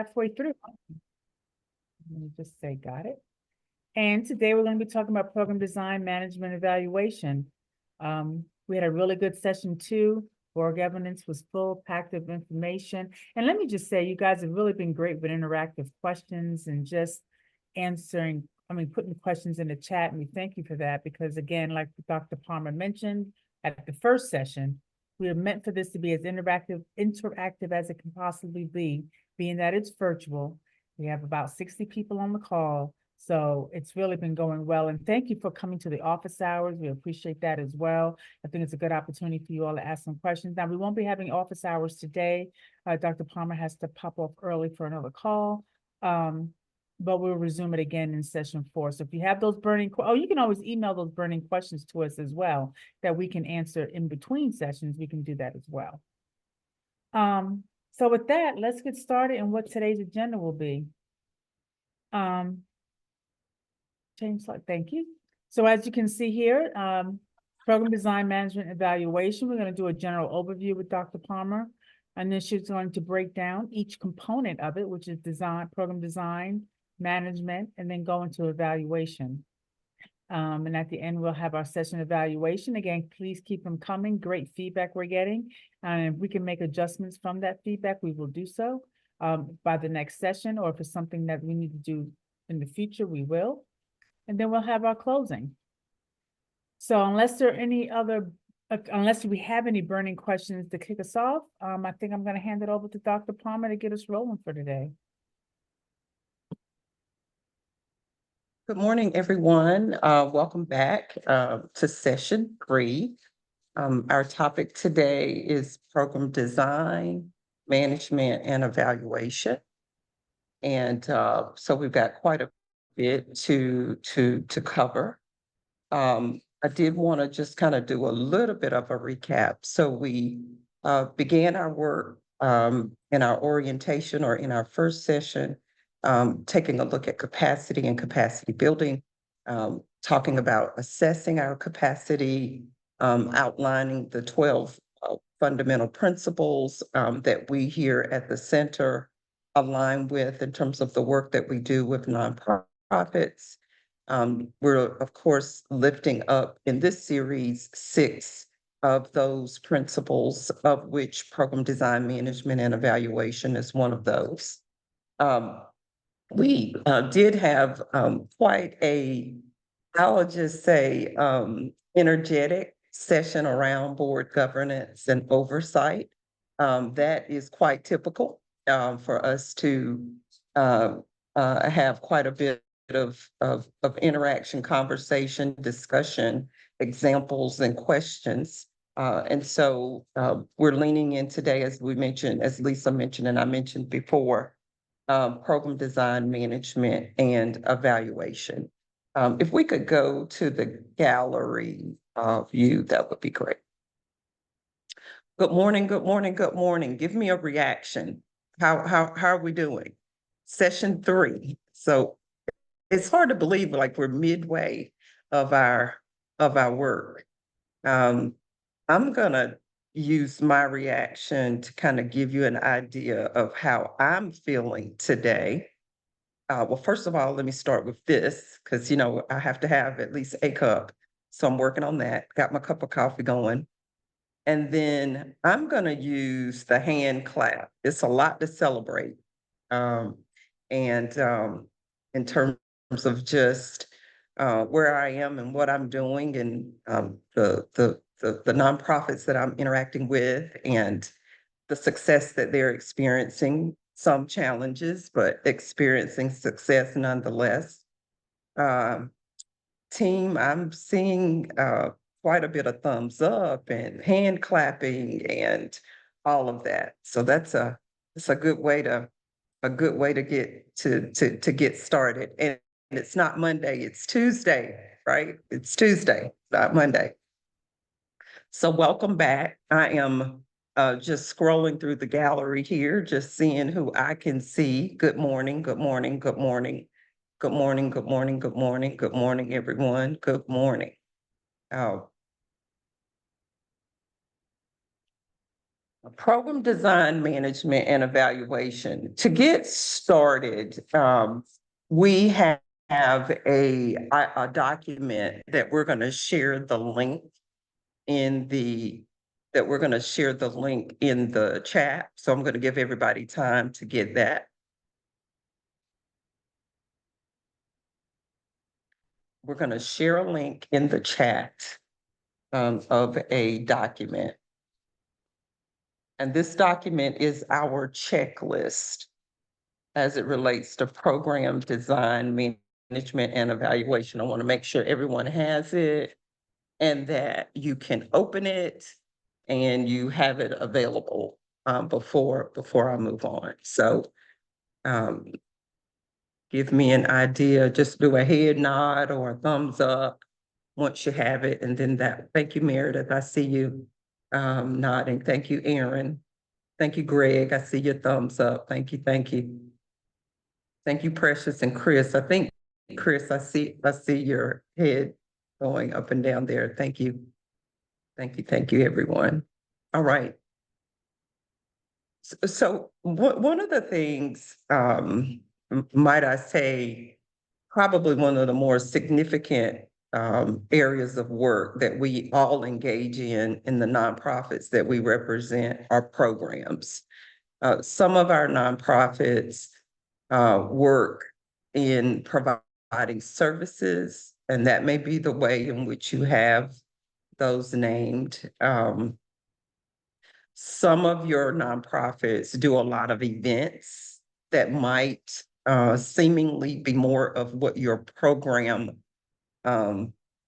halfway through. Let me just say, got it. And today we're going to be talking about program design, management, evaluation. We had a really good session too. Board governance was full, packed of information. And let me just say, you guys have really been great with interactive questions and just putting questions in the chat. And we thank you for that because again, like Dr. Palmer mentioned at the first session, we are meant for this to be as interactive as it can possibly be, being that it's virtual. We have about 60 people on the call. So it's really been going well. And thank you for coming to the office hours. We appreciate that as well. I think it's a good opportunity for you all to ask some questions. Now, we won't be having office hours today. Dr. Palmer has to pop off early for another call. But we'll resume it again in session 4. So if you have those you can always email those burning questions to us as well that we can answer in between sessions. We can do that as well. So with that, let's get started and what today's agenda will be. Change slide, thank you. So as you can see here, program design, management, evaluation, we're going to do a general overview with Dr. Palmer. And then she's going to break down each component of it, which is program design, management, and then go into evaluation. And at the end, we'll have our session evaluation. Again, please keep them coming. Great feedback we're getting. And if we can make adjustments from that feedback, we will do so by the next session, or if it's something that we need to do in the future, we will. And then we'll have our closing. So unless we have any burning questions to kick us off, I think I'm going to hand it over to Dr. Palmer to get us rolling for today. Good morning, everyone. Welcome back to session 3. Our topic today is program design, management, and evaluation. And so we've got quite a bit to cover. I did want to just kind of do a little bit of a recap. So we began our work in our orientation or in our first session, taking a look at capacity and capacity building, talking about assessing our capacity, outlining the 12 fundamental principles that we here at the center align with in terms of the work that we do with nonprofits. We're, of course, lifting up in this series 6 of those principles, of which program design, management, and evaluation is one of those. We did have quite I'll just say, energetic session around board governance and oversight. That is quite typical for us to have quite a bit of interaction, conversation, discussion, examples, and questions. And so we're leaning in today, as we mentioned, as Lisa mentioned, and I mentioned before, program design, management, and evaluation. If we could go to the gallery view, that would be great. Good morning, good morning, good morning. Give me a reaction. How are we doing? Session 3. So it's hard to believe like we're midway of our work. I'm gonna use my reaction to kind of give you an idea of how I'm feeling today. Well, first of all, let me start with this, because I have to have at least a cup. So I'm working on that. Got my cup of coffee going. And then I'm gonna use the hand clap. It's a lot to celebrate. And in terms of just where I am and what I'm doing and the nonprofits that I'm interacting with and the success that they're experiencing, some challenges, but experiencing success nonetheless. Team, I'm seeing quite a bit of thumbs up and hand clapping and all of that. So it's a good way to get started. And it's not Monday, it's Tuesday, right? It's Tuesday, not Monday. So welcome back. I am just scrolling through the gallery here, just seeing who I can see. Good morning, good morning, good morning. Good morning, good morning, good morning, good morning, everyone. Good morning. Program design, management, and evaluation. To get started, we have a document that we're going to share the link in the that we're going to share the link in the chat. So I'm going to give everybody time to get that. We're going to share a link in the chat of a document. And this document is our checklist as it relates to program design, management, and evaluation. I want to make sure everyone has it and that you can open it and you have it available before I move on. So give me an idea, just do a head nod or a thumbs up once you have it. And then thank you, Meredith. I see you nodding. Thank you, Aaron. Thank you, Greg. I see your thumbs up. Thank you, thank you. Thank you, Precious and Chris. I think, Chris, I see your head going up and down there. Thank you. Thank you, everyone. All right. So one of the things, might I say, probably one of the more significant areas of work that we all engage in the nonprofits that we represent are programs. Some of our nonprofits work in providing services, and that may be the way in which you have those named. Some of your nonprofits do a lot of events that might seemingly be more of what your program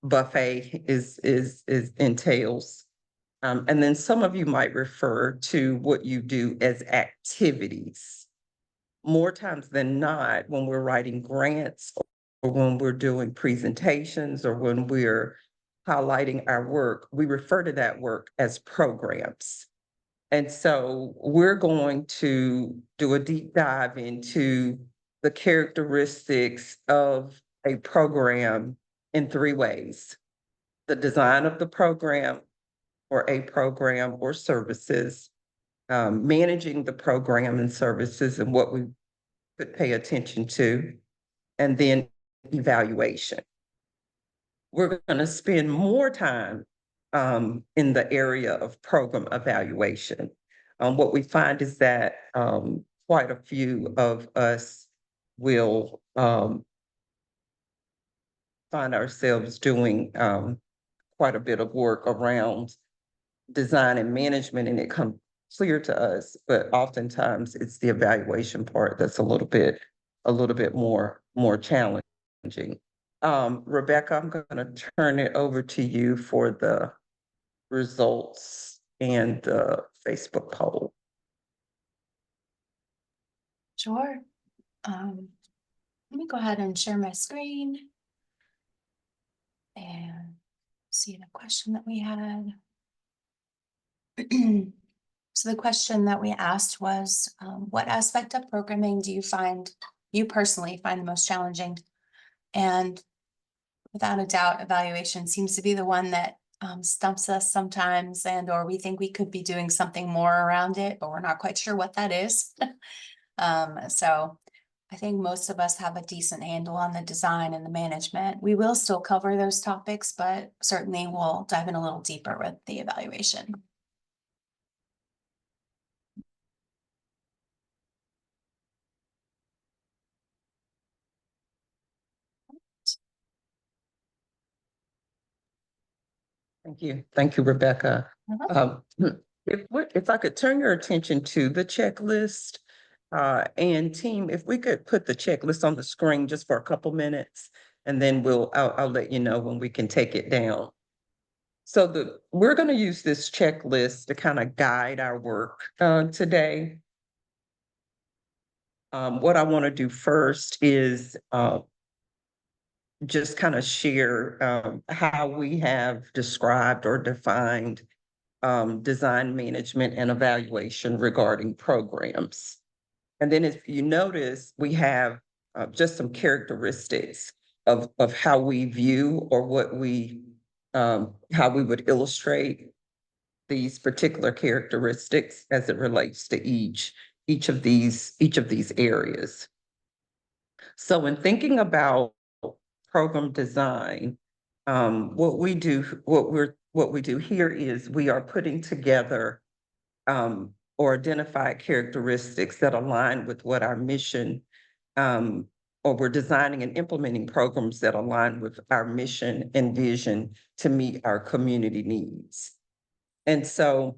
buffet is entails. And then some of you might refer to what you do as activities. More times than not, when we're writing grants or when we're doing presentations or when we're highlighting our work, we refer to that work as programs. And so we're going to do a deep dive into the characteristics of a program in 3 ways: the design of the program or a program or services, managing the program and services and what we could pay attention to, and then evaluation. We're going to spend more time in the area of program evaluation. What we find is that quite a few of us will find ourselves doing quite a bit of work around design and management, and it comes clear to us, but oftentimes it's the evaluation part that's a little bit more challenging. Rebecca, I'm going to turn it over to you for the results and the Facebook poll. Sure. Let me go ahead and share my screen and see the question that we had. So the question that we asked was, what aspect of programming do you personally find the most challenging? And without a doubt, evaluation seems to be the one that stumps us sometimes, or we think we could be doing something more around it, but we're not quite sure what that is. So I think most of us have a decent handle on the design and the management. We will still cover those topics, but certainly we'll dive in a little deeper with the evaluation. Thank you, Rebecca. If I could turn your attention to the checklist, and team, if we could put the checklist on the screen just for a couple minutes, and then I'll let you know when we can take it down. So we're going to use this checklist to kind of guide our work today. What I want to do first is just kind of share how we have described or defined design, management, and evaluation regarding programs. And then if you notice, we have just some characteristics of how we view or how we would illustrate these particular characteristics as it relates to each of these areas. So in thinking about program design, what we do here is we are putting together or identify characteristics that align with what our mission, or we're designing and implementing programs that align with our mission and vision to meet our community needs. And so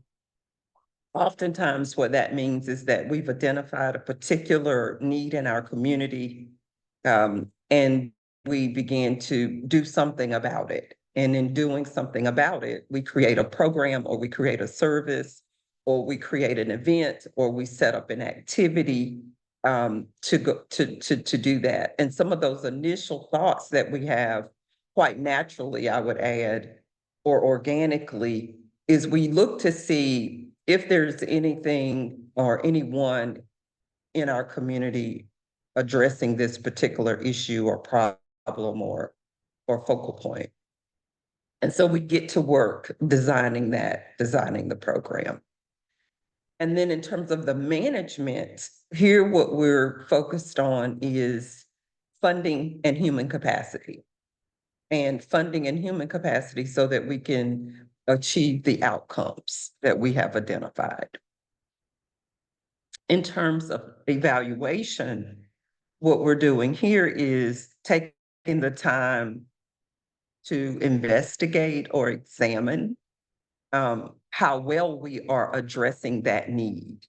oftentimes what that means is that we've identified a particular need in our community, and we begin to do something about it. And in doing something about it, we create a program, or we create a service, or we create an event, or we set up an activity to do that. And some of those initial thoughts that we have, quite naturally, I would add, or organically, is we look to see if there's anything or anyone in our community addressing this particular issue or problem or focal point. And so we get to work designing the program. And then in terms of the management, here what we're focused on is funding and human capacity. And funding and human capacity so that we can achieve the outcomes that we have identified. In terms of evaluation, what we're doing here is taking the time to investigate or examine how well we are addressing that need,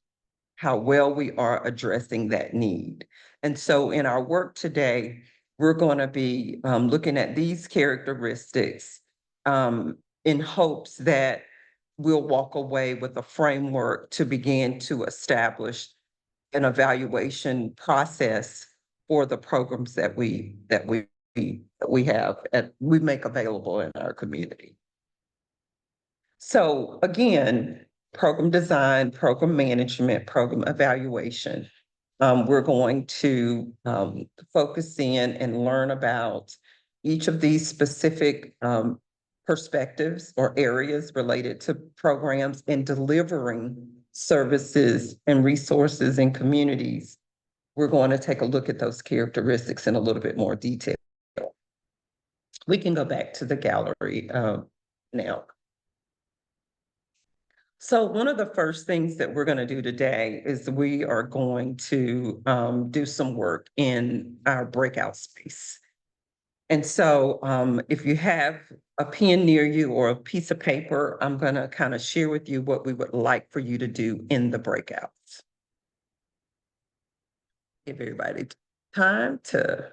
And so in our work today, we're going to be looking at these characteristics in hopes that we'll walk away with a framework to begin to establish an evaluation process for the programs that we have and we make available in our community. So again, program design, program management, program evaluation. We're going to focus in and learn about each of these specific perspectives or areas related to programs and delivering services and resources in communities. We're going to take a look at those characteristics in a little bit more detail. We can go back to the gallery now. So one of the first things that we're going to do today is we are going to do some work in our breakout space. And so if you have a pen near you or a piece of paper, I'm going to kind of share with you what we would like for you to do in the breakouts. Give everybody time to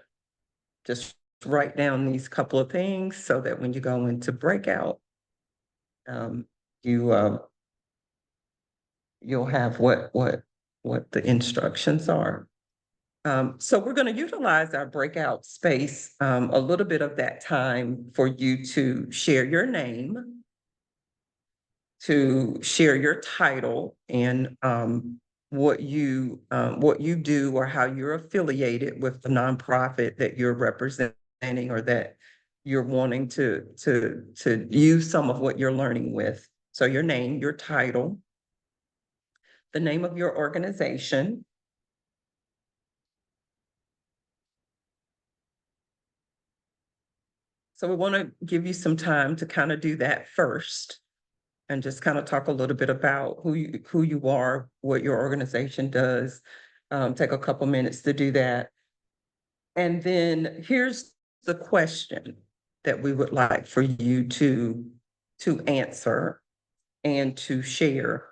just write down these couple of things so that when you go into breakout, you'll have what the instructions are. So we're going to utilize our breakout space, a little bit of that time for you to share your name, to share your title and what you do or how you're affiliated with the nonprofit that you're representing or that you're wanting to use some of what you're learning with. So your name, your title, the name of your organization, so we want to give you some time to kind of do that first and just kind of talk a little bit about who you are, what your organization does. Take a couple minutes to do that. And then here's the question that we would like for you to answer and to share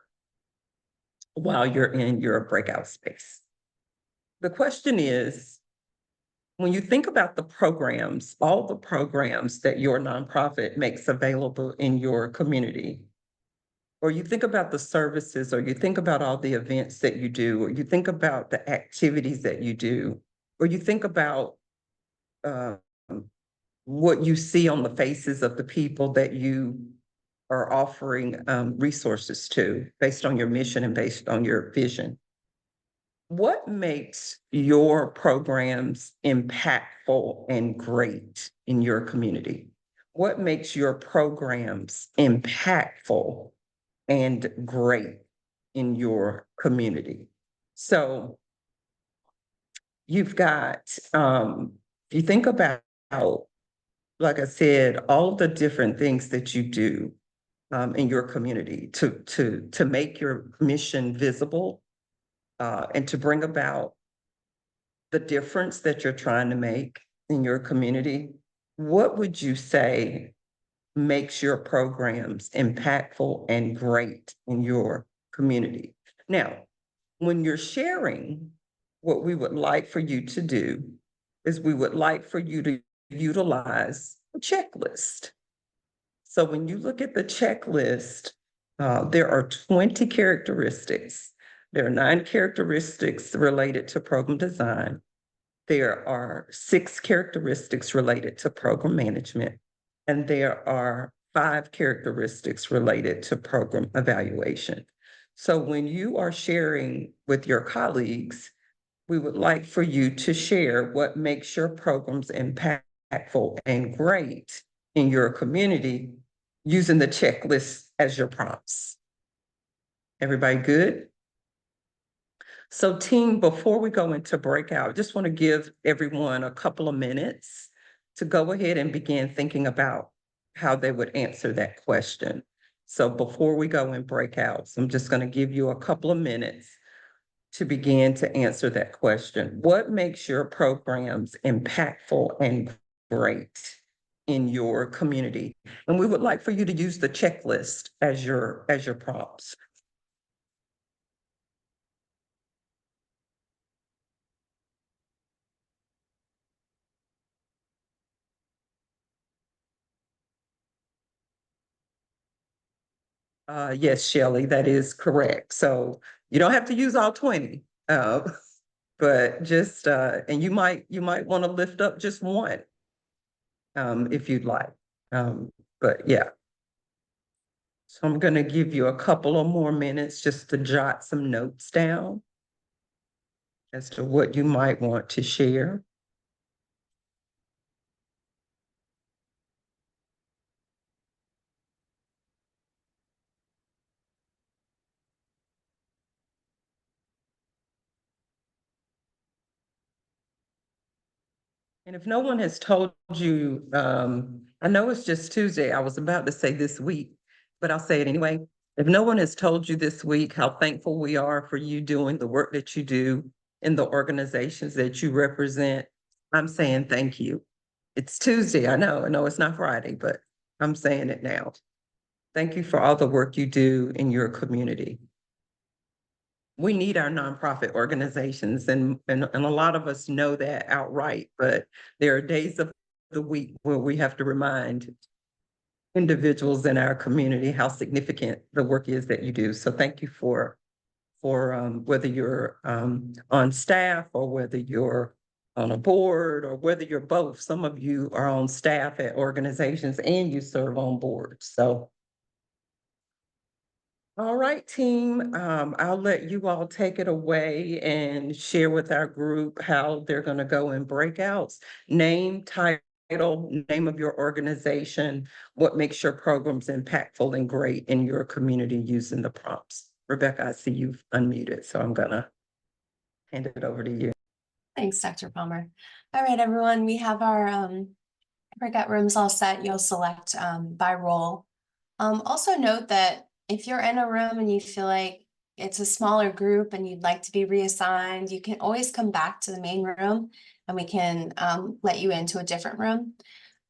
while you're in your breakout space. The question is, when you think about the programs, all the programs that your nonprofit makes available in your community, or you think about the services, or you think about all the events that you do, or you think about the activities that you do, or you think about what you see on the faces of the people that you are offering resources to based on your mission and based on your vision. What makes your programs impactful and great in your community? What makes your programs impactful and great in your community. So you've got, if you think about, like I said, all the different things that you do in your community to make your mission visible and to bring about the difference that you're trying to make in your community, what would you say makes your programs impactful and great in your community? Now, when you're sharing, what we would like for you to do is we would like for you to utilize a checklist. So when you look at the checklist, there are 20 characteristics. There are 9 characteristics related to program design. There are 6 characteristics related to program management, and there are 5 characteristics related to program evaluation. So when you are sharing with your colleagues, we would like for you to share what makes your programs impactful and great in your community using the checklist as your prompts. Everybody good? So team, before we go into breakout, I just want to give everyone a couple of minutes to go ahead and begin thinking about how they would answer that question. So before we go in breakouts, I'm just going to give you a couple of minutes to begin to answer that question. What makes your programs impactful and great in your community? And we would like for you to use the checklist as your prompts. Yes, Shelley, that is correct. So you don't have to use all 20, but just, and you might want to lift up just one, if you'd like. But yeah. So I'm going to give you a couple of more minutes just to jot some notes down as to what you might want to share. And if no one has told you, I know it's just Tuesday, I was about to say this week, but I'll say it anyway. If no one has told you this week how thankful we are for you doing the work that you do in the organizations that you represent, I'm saying thank you. It's Tuesday, I know it's not Friday, but I'm saying it now. Thank you for all the work you do in your community. We need our nonprofit organizations, and a lot of us know that outright, but there are days of the week where we have to remind individuals in our community how significant the work is that you do. So thank you for whether you're on staff or whether you're on a board or whether you're both. Some of you are on staff at organizations and you serve on boards. So all right, team, I'll let you all take it away and share with our group how they're going to go in breakouts. Name, title, name of your organization, what makes your programs impactful and great in your community using the prompts. Rebecca, I see you've unmuted, so I'm gonna hand it over to you. Thanks, Dr. Palmer. All right, everyone, we have our breakout rooms all set. You'll select by role. Also note that if you're in a room and you feel like it's a smaller group and you'd like to be reassigned, you can always come back to the main room and we can let you into a different room.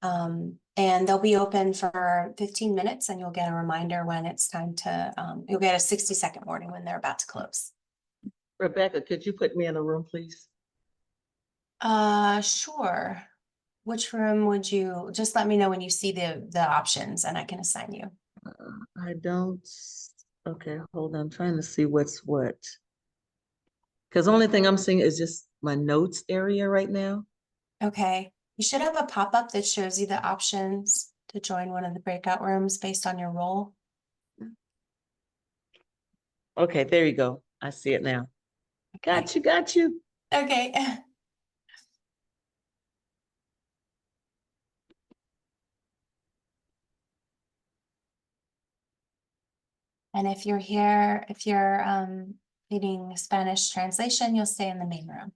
And they'll be open for 15 minutes and you'll get a reminder when it's time to, you'll get a 60-second warning when they're about to close. Rebecca, could you put me in a room, please? Sure. Which room would you, just let me know when you see the options and I can assign you. I don't, okay, hold on, I'm trying to see what's what. Because the only thing I'm seeing is just my notes area right now. Okay, you should have a pop-up that shows you the options to join one of the breakout rooms based on your role. Okay, there you go. I see it now. Got you. Okay. And if you're here, if you're needing Spanish translation, you'll stay in the main room.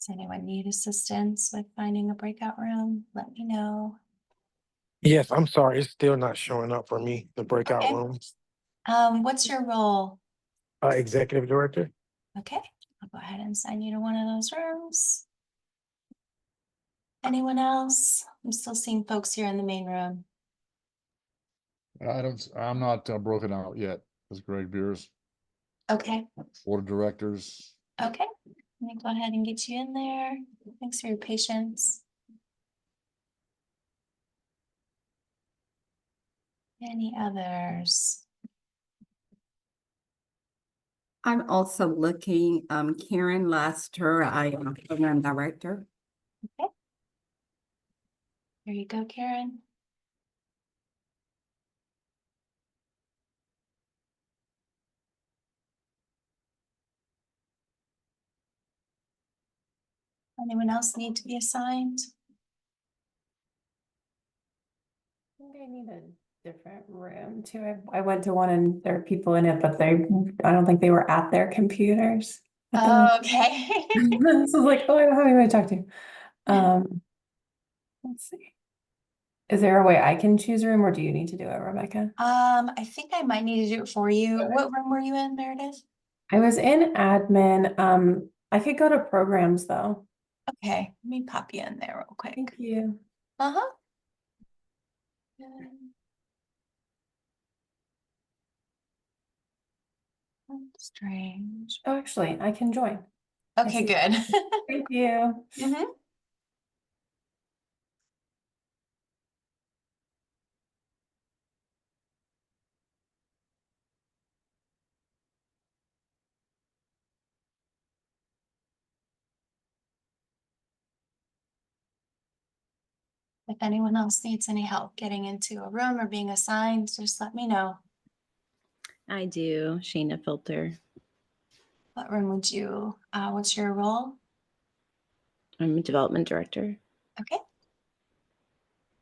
Does anyone need assistance with finding a breakout room? Let me know. Yes, I'm sorry. It's still not showing up for me, the breakout Okay. rooms. What's your role? Executive director. Okay, I'll go ahead and sign you to one of those rooms. Anyone else? I'm still seeing folks here in the main room. I'm not broken out yet as Greg Beers, Okay, Board of Directors. okay. Let me go ahead and get you in there. Thanks for your patience. Any others? I'm also looking, Karen Laster, I am program director. Here you go, Karen. Anyone else need to be assigned? I think I need a different room too. I went to one and there are people in it, but I don't think they were at their computers. at the Oh, okay. moment. So I was like, oh, I don't have anyone to talk to. Let's see. Is there a way I can choose a room or do you need to do it, Rebecca? I think I might need to do it for you. Okay. What room were you in, Meredith? I was in admin. I could go to programs though. Okay, let me pop you in there real quick. Thank you. Uh-huh. Strange. Oh, actually, I can join. Okay, see. good. Thank you. Mhm. If anyone else needs any help getting into a room or being assigned, just let me know. I do, Sheena Filter. What room would you, what's your role? I'm a development director. Okay.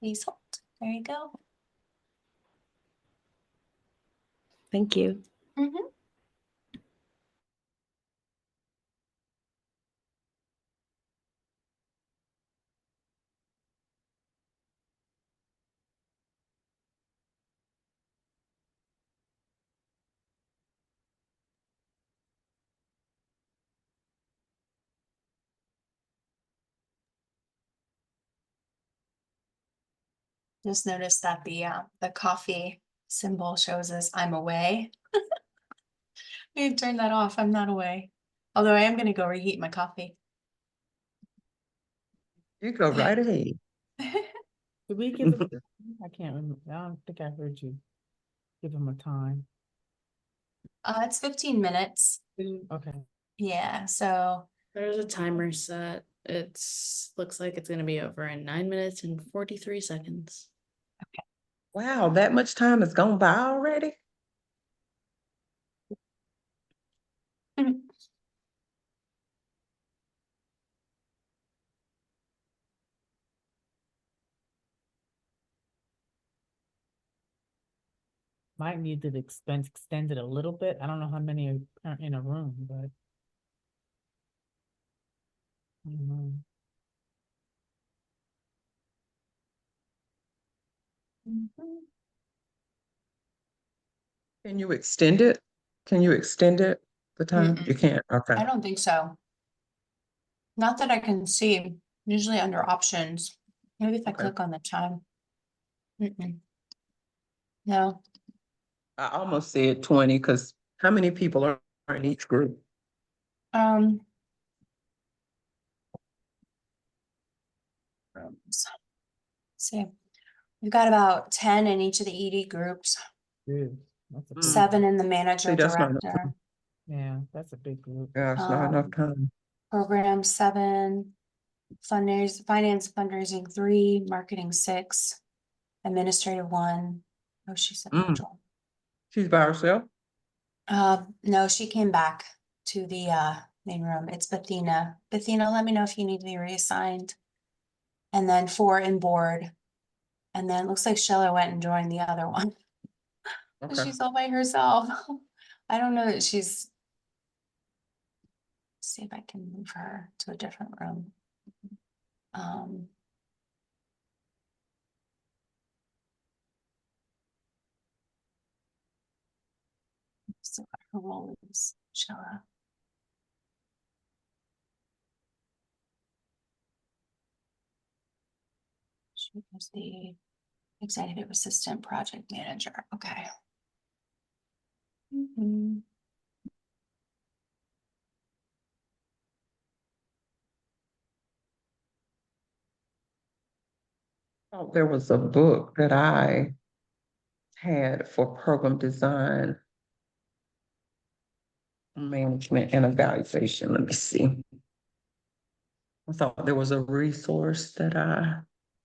Please hold. There you go. Thank you. Mhm. Just noticed that the coffee symbol shows us I'm away. We need to turn that off. I'm not away. Although I am gonna go reheat my coffee. You go right ahead. Did we give him, I can't remember, I don't think I heard you give him a time. It's 15 minutes. Okay, Yeah, so There's a timer set. Looks like it's gonna be over in 9 minutes and 43 seconds. Wow, that much time has gone by already? might need to extend it a little bit. I don't know how many are in a room, but. I don't know. Can you extend it? Can you extend it, the time? You can't, okay. I don't think so. Not that I can see, usually under options. Maybe if I Okay. click on the time. No, I almost said 20, because how many people are in each group? See, we've got about 10 in each of the ED groups, Good. That's a big- 7 in the manager See, that's not enough director. Yeah, that's a big group. Yeah, it's not enough Um, time. Program 7, finance fundraising 3, marketing 6, administrative 1. Oh, she said Mm. virtual. She's by herself? No, she came back to the main room. It's Bethina. Bethina, let me know if you need to be reassigned. And then 4 in board. And then it looks like Sheila went and joined the other one. Okay. She's all by herself. I don't know that she's. See if I can move her to a different room. So what her role is, Sheila. She is the executive assistant project manager. Okay. Oh, there was a book that I had for program design, management and evaluation. Let me see. I thought there was a resource that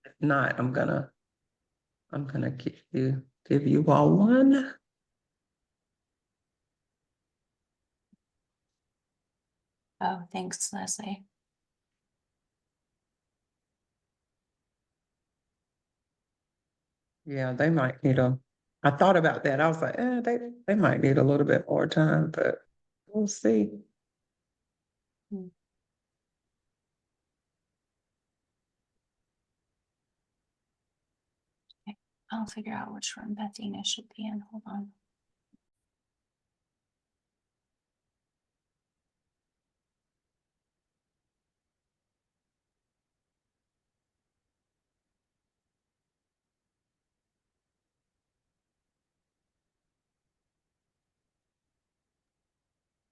if not, I'm gonna give you all one. Oh, thanks, Leslie. Yeah, they might need I thought about that. I was like, they might need a little bit more time, but we'll see. I'll figure out which room Bethina should be in. Hold on.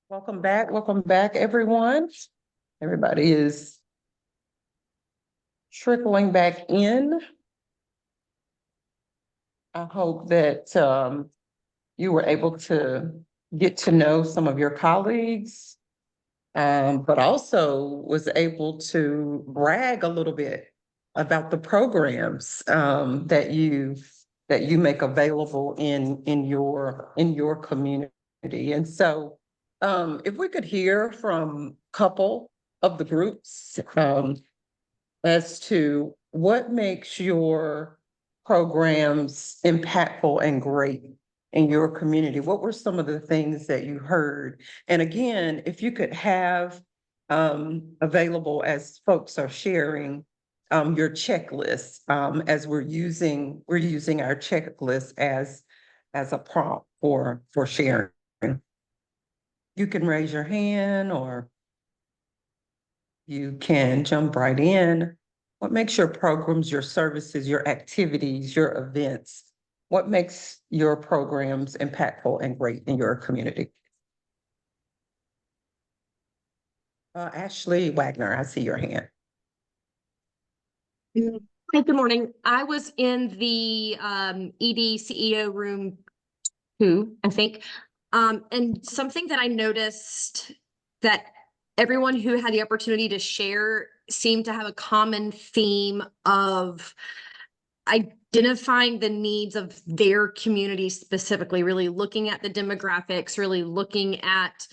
Welcome back, everyone. Everybody is trickling back in. I hope that you were able to get to know some of your colleagues, but also was able to brag a little bit about the programs that you make available in your community. And so if we could hear from a couple of the groups as to what makes your programs impactful and great in your community. What were some of the things that you heard? And again, if you could have available as folks are sharing your checklist as we're using our checklist as a prompt for sharing. You can raise your hand or you can jump right in. What makes your programs, your services, your activities, your events, what makes your programs impactful and great in your community? Ashley Wagner, I see your hand. Hi, good morning. I was in the ED CEO room 2, I think. And something that I noticed that everyone who had the opportunity to share seemed to have a common theme of identifying the needs of their community specifically, really looking at the demographics, really looking at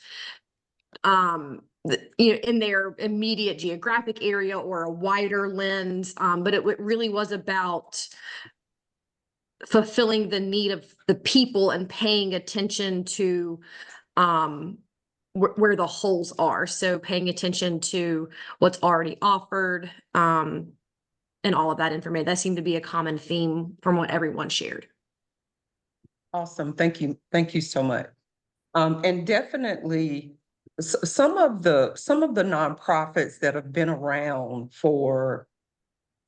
in their immediate geographic area or a wider lens, but it really was about fulfilling the need of the people and paying attention to where the holes are. So paying attention to what's already offered and all of that information. That seemed to be a common theme from what everyone shared. Awesome. Thank you. Thank you so much. And definitely some of the nonprofits that have been around for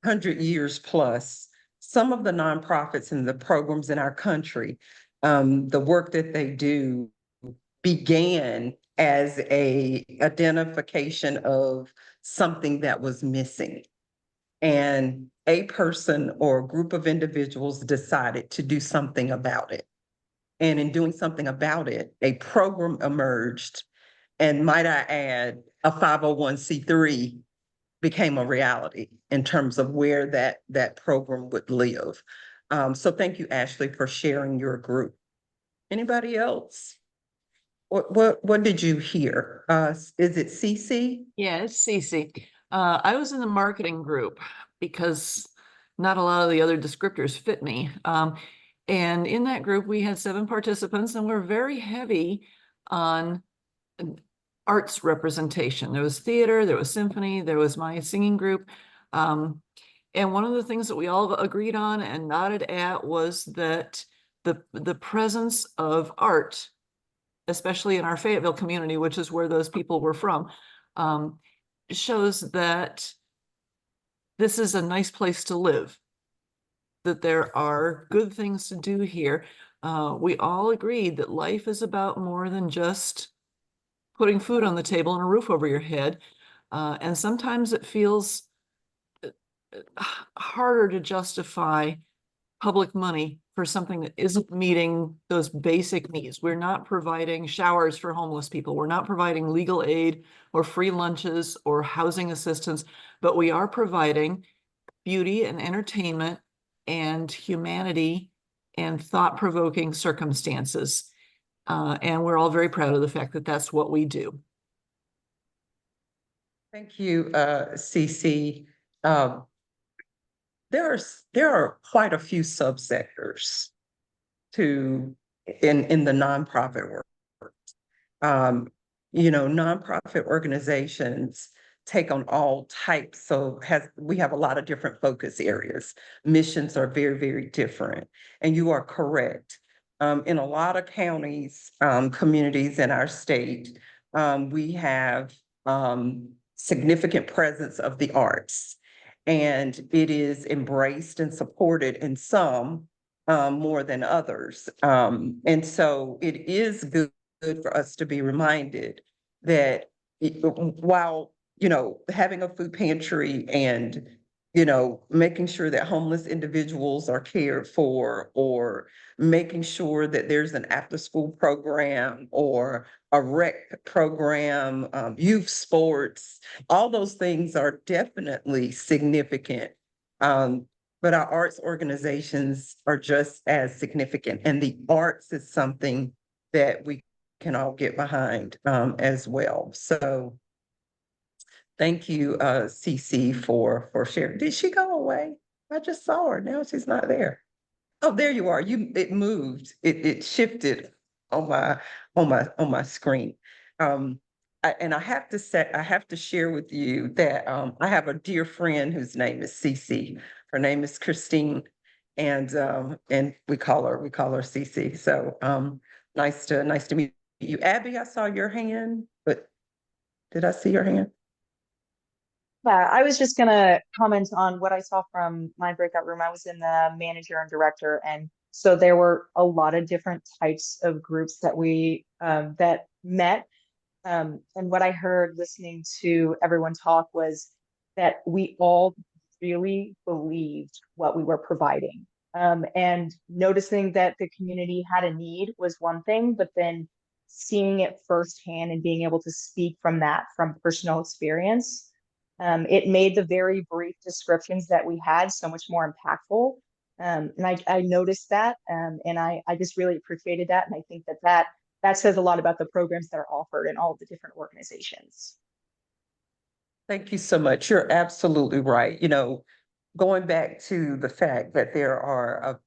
100 years plus, some of the nonprofits and the programs in our country, the work that they do began as a identification of something that was missing. And a person or a group of individuals decided to do something about it. And in doing something about it, a program emerged. And might I add, a 501c3 became a reality in terms of where that program would live. So thank you, Ashley, for sharing your group. Anybody else? What did you hear? Is it Cece? Yeah, it's Cece. I was in the marketing group because not a lot of the other descriptors fit me. And in that group, we had 7 participants and we're very heavy on arts representation. There was theater, there was symphony, there was my singing group. And one of the things that we all agreed on and nodded at was that the presence of art, especially in our Fayetteville community, which is where those people were from, shows that this is a nice place to live, that there are good things to do here. We all agreed that life is about more than just putting food on the table and a roof over your head. And sometimes it feels harder to justify public money for something that isn't meeting those basic needs. We're not providing showers for homeless people. We're not providing legal aid or free lunches or housing assistance, but we are providing beauty and entertainment and humanity and thought-provoking circumstances. And we're all very proud of the fact that that's what we do. Thank you, Cece. There are quite a few subsectors in the nonprofit world. You know, nonprofit organizations take on all types we have a lot of different focus areas. Missions are very, very different. And you are correct. In a lot of counties, communities in our state, we have significant presence of the arts. And it is embraced and supported in some more than others. And so it is good for us to be reminded that while, you know, having a food pantry and, you know, making sure that homeless individuals are cared for, or making sure that there's an after-school program or a rec program, youth sports, all those things are definitely significant. But our arts organizations are just as significant, and the arts is something that we can all get behind as well. So thank you, Cece, for sharing. Did she go away? I just saw her. Now she's not there. Oh, there you are. It moved. It shifted on my screen. And I have to share with you that I have a dear friend whose name is Cece. Her name is Christine, and we call her Cece. So nice to meet you. Abby, I saw your hand, but did I see your hand? Yeah, I was just gonna comment on what I saw from my breakout room. I was in the manager and director, and so there were a lot of different types of groups that we that met. And what I heard listening to everyone talk was that we all really believed what we were providing. And noticing that the community had a need was one thing, but then seeing it firsthand and being able to speak from personal experience, it made the very brief descriptions that we had so much more impactful. And I noticed that, and I just really appreciated that. And I think that says a lot about the programs that are offered in all of the different organizations. Thank you so much. You're absolutely right. You know, going back to the fact that there are a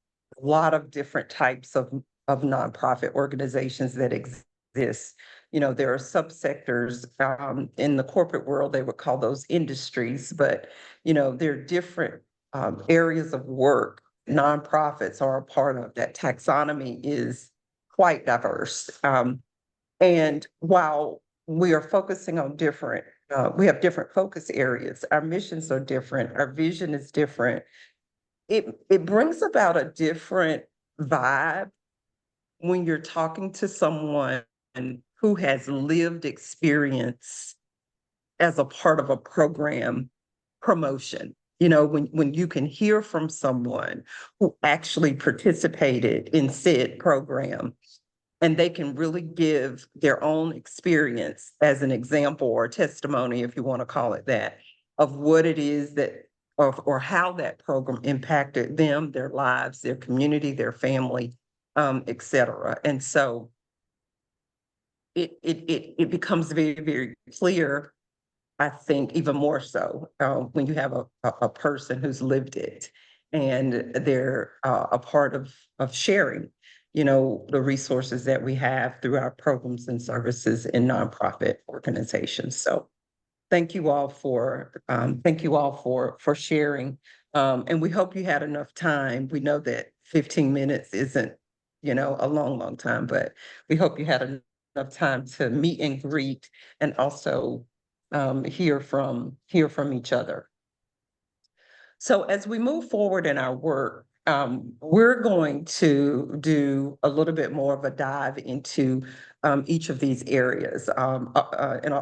lot of different types of nonprofit organizations that exist. You know, there are subsectors in the corporate world, they would call those industries, but, you know, there are different areas of work nonprofits are a part of. That taxonomy is quite diverse. And while we are focusing on different, we have different focus areas, our missions are different, our vision is different. It brings about a different vibe when you're talking to someone who has lived experience as a part of a program promotion. You know, when you can hear from someone who actually participated in said program, and they can really give their own experience as an example or testimony, if you want to call it that, of what it is that, or how that program impacted them, their lives, their community, their family, et cetera. And so it becomes very, very clear, I think, even more so, when you have a person who's lived it and they're a part of sharing, you know, the resources that we have through our programs and services in nonprofit organizations. So thank you all for sharing. And we hope you had enough time. We know that 15 minutes isn't, you know, a long, long time, but we hope you had enough time to meet and greet and also hear from each other. So as we move forward in our work, we're going to do a little bit more of a dive into each of these areas. And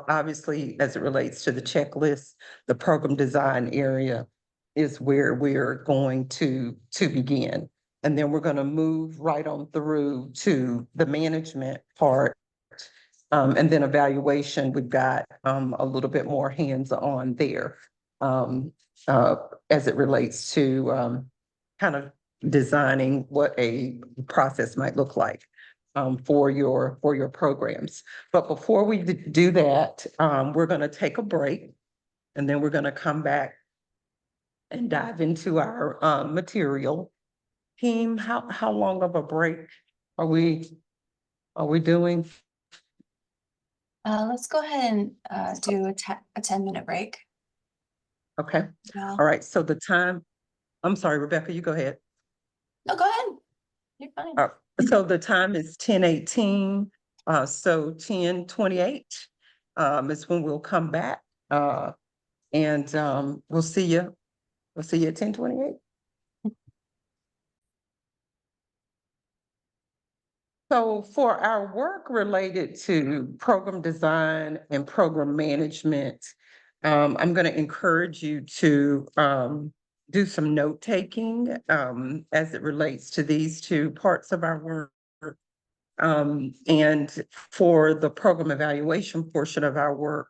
obviously, as it relates to the checklist, the program design area is where we're going to begin. And then we're going to move right on through to the management part. And then evaluation, we've got a little bit more hands-on there as it relates to kind of designing what a process might look like for your programs. But before we do that, we're going to take a break, and then we're going to come back and dive into our material. Team, how long of a break are we doing? Let's go ahead and do a 10-minute break. Okay. Well, All right. So the time, I'm sorry, Rebecca, you go ahead. no, go ahead. You're fine. So the time is 10:18. So 10:28 is when we'll come back. And we'll see you. We'll see you at 10:28. So for our work related to program design and program management, I'm going to encourage you to do some note taking as it relates to these two parts of our work. And for the program evaluation portion of our work,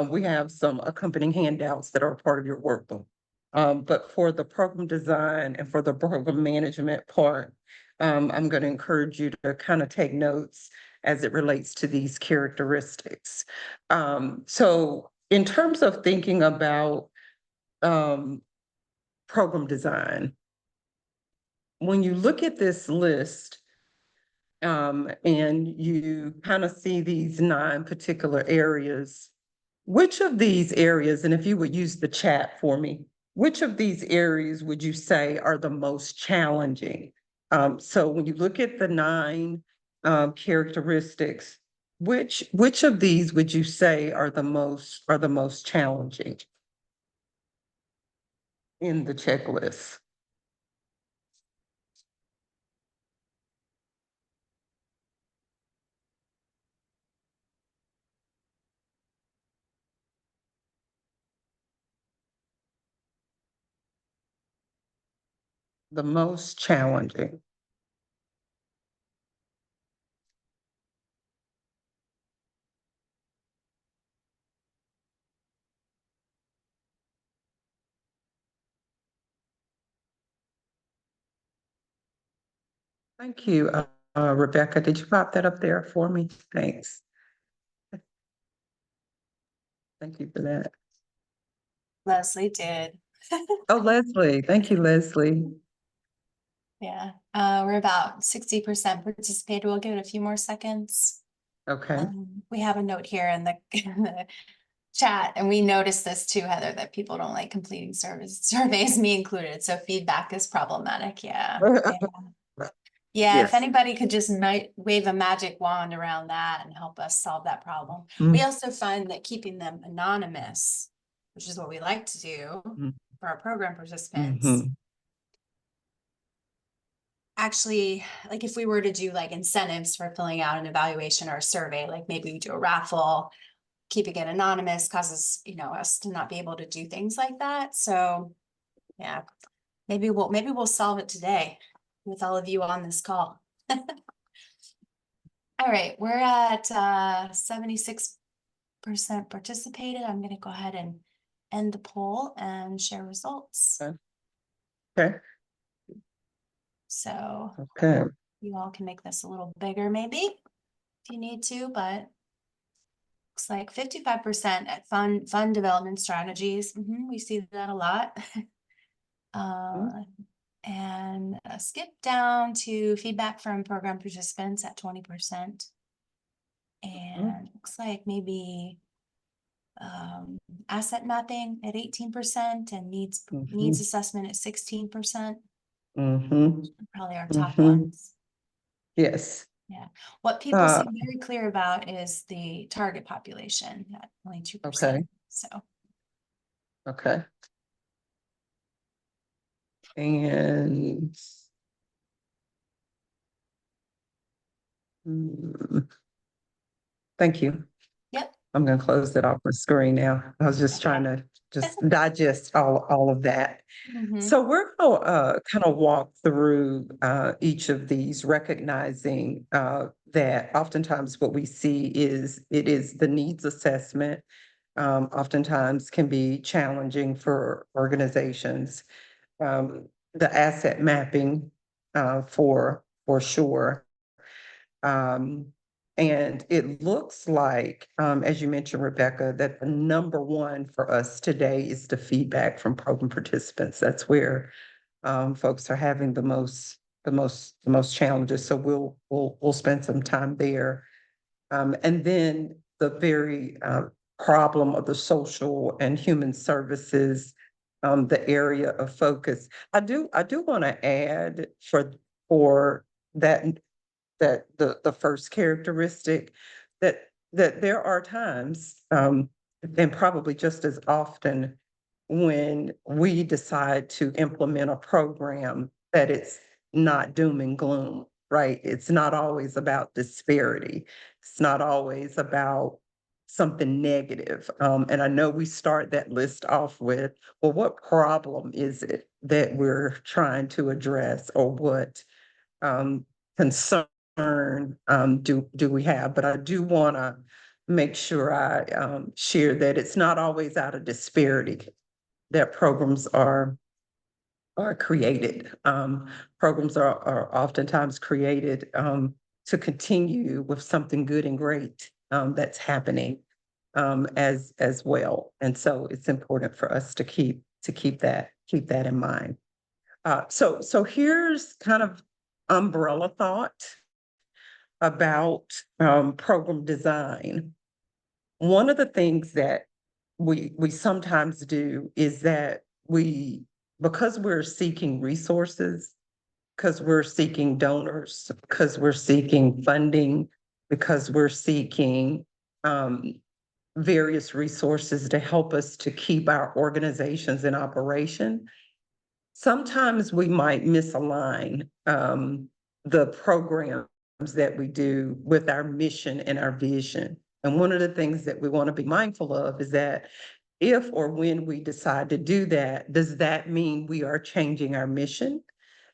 we have some accompanying handouts that are part of your workbook. But for the program design and for the program management part, I'm going to encourage you to kind of take notes as it relates to these characteristics. So in terms of thinking about program design, when you look at this list, and you kind of see these 9 particular areas, which of these areas, and if you would use the chat for me, which of these areas would you say are the most challenging? So when you look at the 9 characteristics, which of these would you say are the most challenging in the checklist? The most challenging. Thank you, Rebecca. Did you pop that up there for me? Thanks. Thank you for that. Leslie did. Oh, Leslie. Thank you, Leslie. Yeah, we're about 60% participated. We'll give it a few more seconds. Okay. We have a note here in the chat, and we noticed this too, Heather, that people don't like completing surveys, me included. So feedback is problematic. Yeah. Yeah, if Yes. anybody could just wave a magic wand around that and help us solve that problem. We also find that keeping them anonymous, which is what we like to do for our program participants. Actually, like if we were to do like incentives for filling out an evaluation or a survey, like maybe we do a raffle, keeping it anonymous causes, you know, us to not be able to do things like that. So yeah, maybe we'll solve it today with all of you on this call. All right, we're at 76% participated. I'm gonna go ahead and end the poll and share results. Okay, So okay. you all can make this a little bigger maybe if you need to, but looks like 55% at fund development strategies. We see that a lot. And skip down to feedback from program participants at 20%. And looks like maybe asset mapping at 18% and needs assessment at 16%. Probably our top ones. Yes. Yeah. What people Uh, seem very clear about is the target population at only 2%. Okay. So Okay. And thank you. yep. I'm gonna close that off the screen now. I was just trying to just digest all of that. So we're gonna kind of walk through each of these, recognizing that oftentimes what we see is it is the needs assessment. Oftentimes can be challenging for organizations. The asset mapping for sure. And it looks like, as you mentioned, Rebecca, that the number one for us today is the feedback from program participants. That's where folks are having the most challenges. So we'll spend some time there. And then the very problem of the social and human services, the area of focus. I do want to add for that the first characteristic that there are times, and probably just as often, when we decide to implement a program that it's not doom and gloom, right? It's not always about disparity. It's not always about something negative. And I know we start that list off with, well, what problem is it that we're trying to address, or what concern do we have? But I do want to make sure I share that it's not always out of disparity that programs are created. Programs are oftentimes created to continue with something good and great that's happening as well. And so it's important for us to keep that in mind. So here's kind of umbrella thought about program design. One of the things that we sometimes do is that because we're seeking resources, because we're seeking donors, because we're seeking funding, because we're seeking various resources to help us to keep our organizations in operation, sometimes we might misalign the programs that we do with our mission and our vision. And one of the things that we want to be mindful of is that if or when we decide to do that, does that mean we are changing our mission?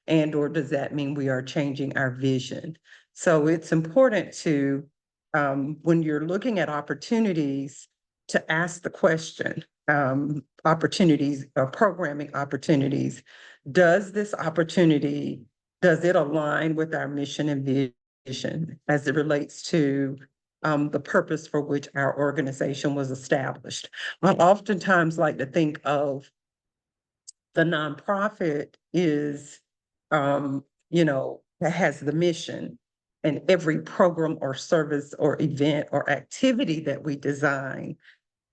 And or does that mean we are changing our vision? So it's important to, when you're looking at opportunities, to ask the question, opportunities or programming opportunities, does this opportunity, does it align with our mission and vision as it relates to the purpose for which our organization was established? I oftentimes like to think of the nonprofit is, that has the mission, and every program or service or event or activity that we design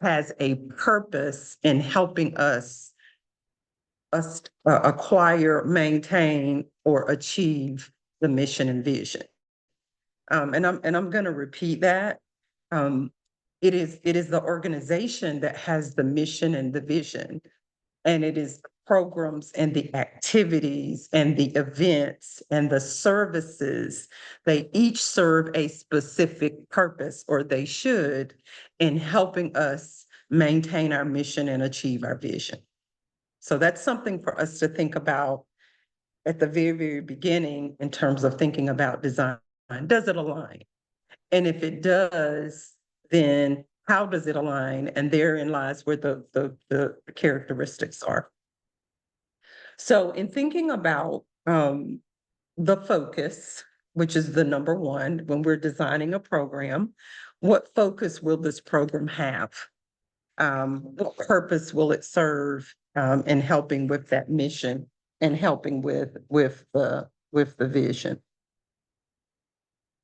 has a purpose in helping us acquire, maintain, or achieve the mission and vision. And I'm going to repeat that. It is the organization that has the mission and the vision, and it is the programs and the activities and the events and the services. They each serve a specific purpose, or they should, in helping us maintain our mission and achieve our vision. So that's something for us to think about at the very, very beginning in terms of thinking about design. Does it align? And if it does, then how does it align? And therein lies where the characteristics are. So in thinking about the focus, which is the number one, when we're designing a program, what focus will this program have? What purpose will it serve in helping with that mission and helping with the vision?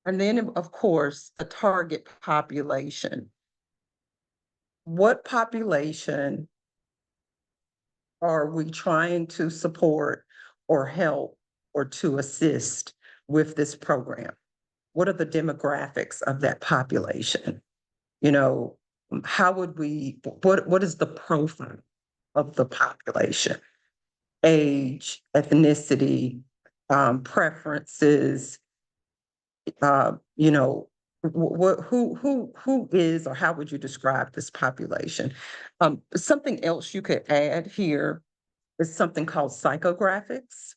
And then, of course, the target population. What population are we trying to support or help or to assist with this program? What are the demographics of that population? You know, how would we, what is the profile of the population? Age, ethnicity, preferences, you know, who is, or how would you describe this population? Something else you could add here is something called psychographics.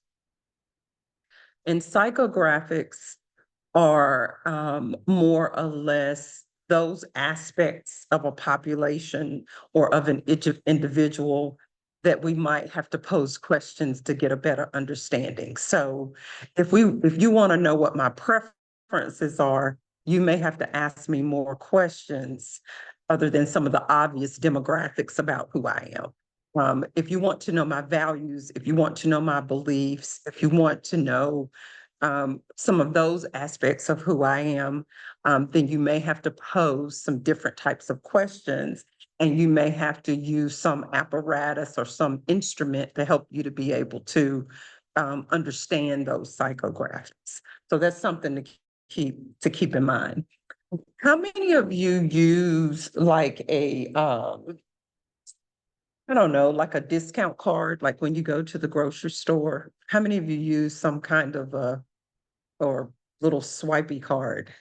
And psychographics are more or less those aspects of a population or of an individual that we might have to pose questions to get a better understanding. So if you want to know what my preferences are, you may have to ask me more questions other than some of the obvious demographics about who I am. If you want to know my values, if you want to know my beliefs, if you want to know some of those aspects of who I am, then you may have to pose some different types of questions, and you may have to use some apparatus or some instrument to help you to be able to understand those psychographics. So that's something to keep in mind. How many of you use like a I don't know, like a discount card, like when you go to the grocery store? How many of you use some kind of or little swipey card?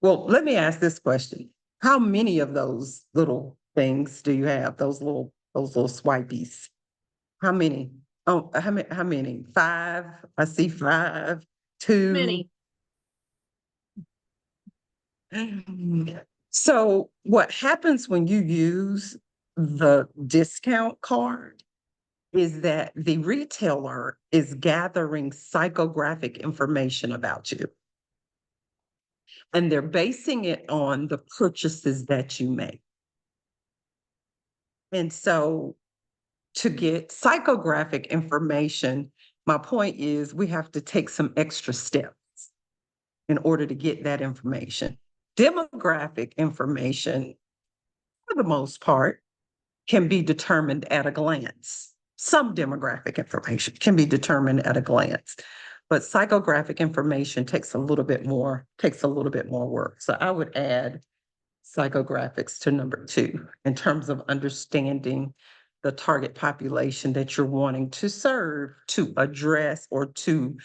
Well, let me ask this question. How many of those little things do you have? Those little swipies? How many? Oh, how many? 5? I see 5, 2. Many. So what happens when you use the discount card is that the retailer is gathering psychographic information about you. And they're basing it on the purchases that you make. And so to get psychographic information, my point is we have to take some extra steps in order to get that information. Demographic information, for the most part, can be determined at a glance. Some demographic information can be determined at a glance, but psychographic information takes a little bit more work. So I would add psychographics to number 2 in terms of understanding the target population that you're wanting to serve, to address, or to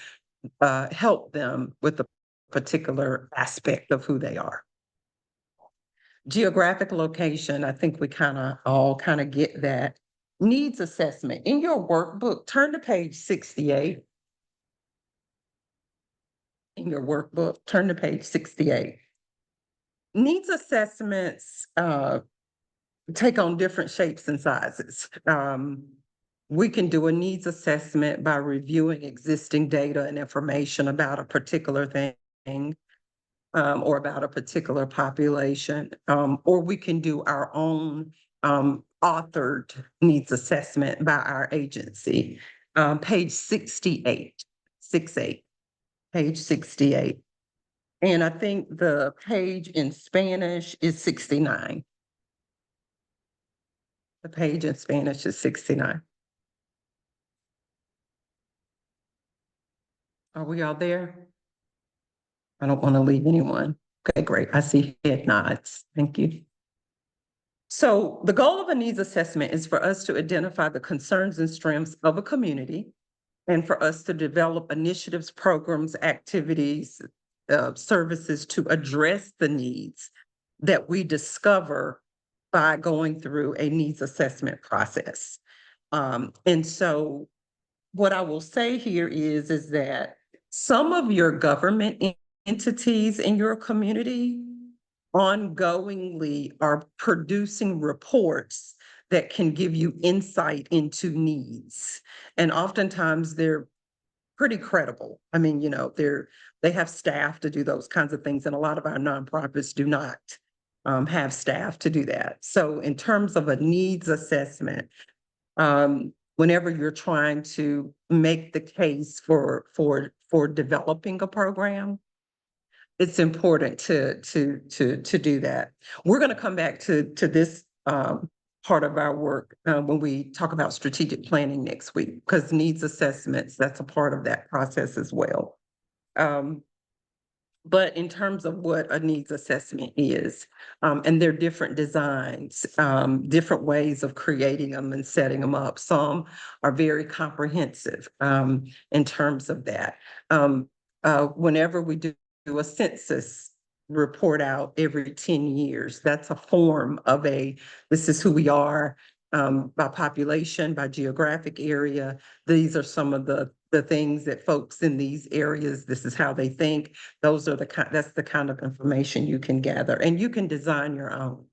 help them with a particular aspect of who they are. Geographic location, I think we all get that. Needs assessment. In your workbook, turn to page 68. In your workbook, turn to page 68. Needs assessments take on different shapes and sizes. We can do a needs assessment by reviewing existing data and information about a particular thing. Or about a particular population, or we can do our own authored needs assessment by our agency. Page 68, 68, page 68. And I think the page in Spanish is 69. The page in Spanish is 69. Are we all there? I don't want to leave anyone. Okay, great. I see head nods. Thank you. So the goal of a needs assessment is for us to identify the concerns and strengths of a community, and for us to develop initiatives, programs, activities, services to address the needs that we discover by going through a needs assessment process. And so what I will say here is that some of your government entities in your community ongoingly are producing reports that can give you insight into needs. And oftentimes they're pretty credible. I mean, you know, they have staff to do those kinds of things, and a lot of our nonprofits do not have staff to do that. So in terms of a needs assessment, whenever you're trying to make the case for developing a program, it's important to do that. We're going to come back to this part of our work when we talk about strategic planning next week, because needs assessments, that's a part of that process as well. But in terms of what a needs assessment is, and there are different designs, different ways of creating them and setting them up. Some are very comprehensive in terms of that. Whenever we do a census report out every 10 years, that's a form of this is who we are by population, by geographic area. These are some of the things that folks in these areas, this is how they think. Those are that's the kind of information you can gather, and you can design your own.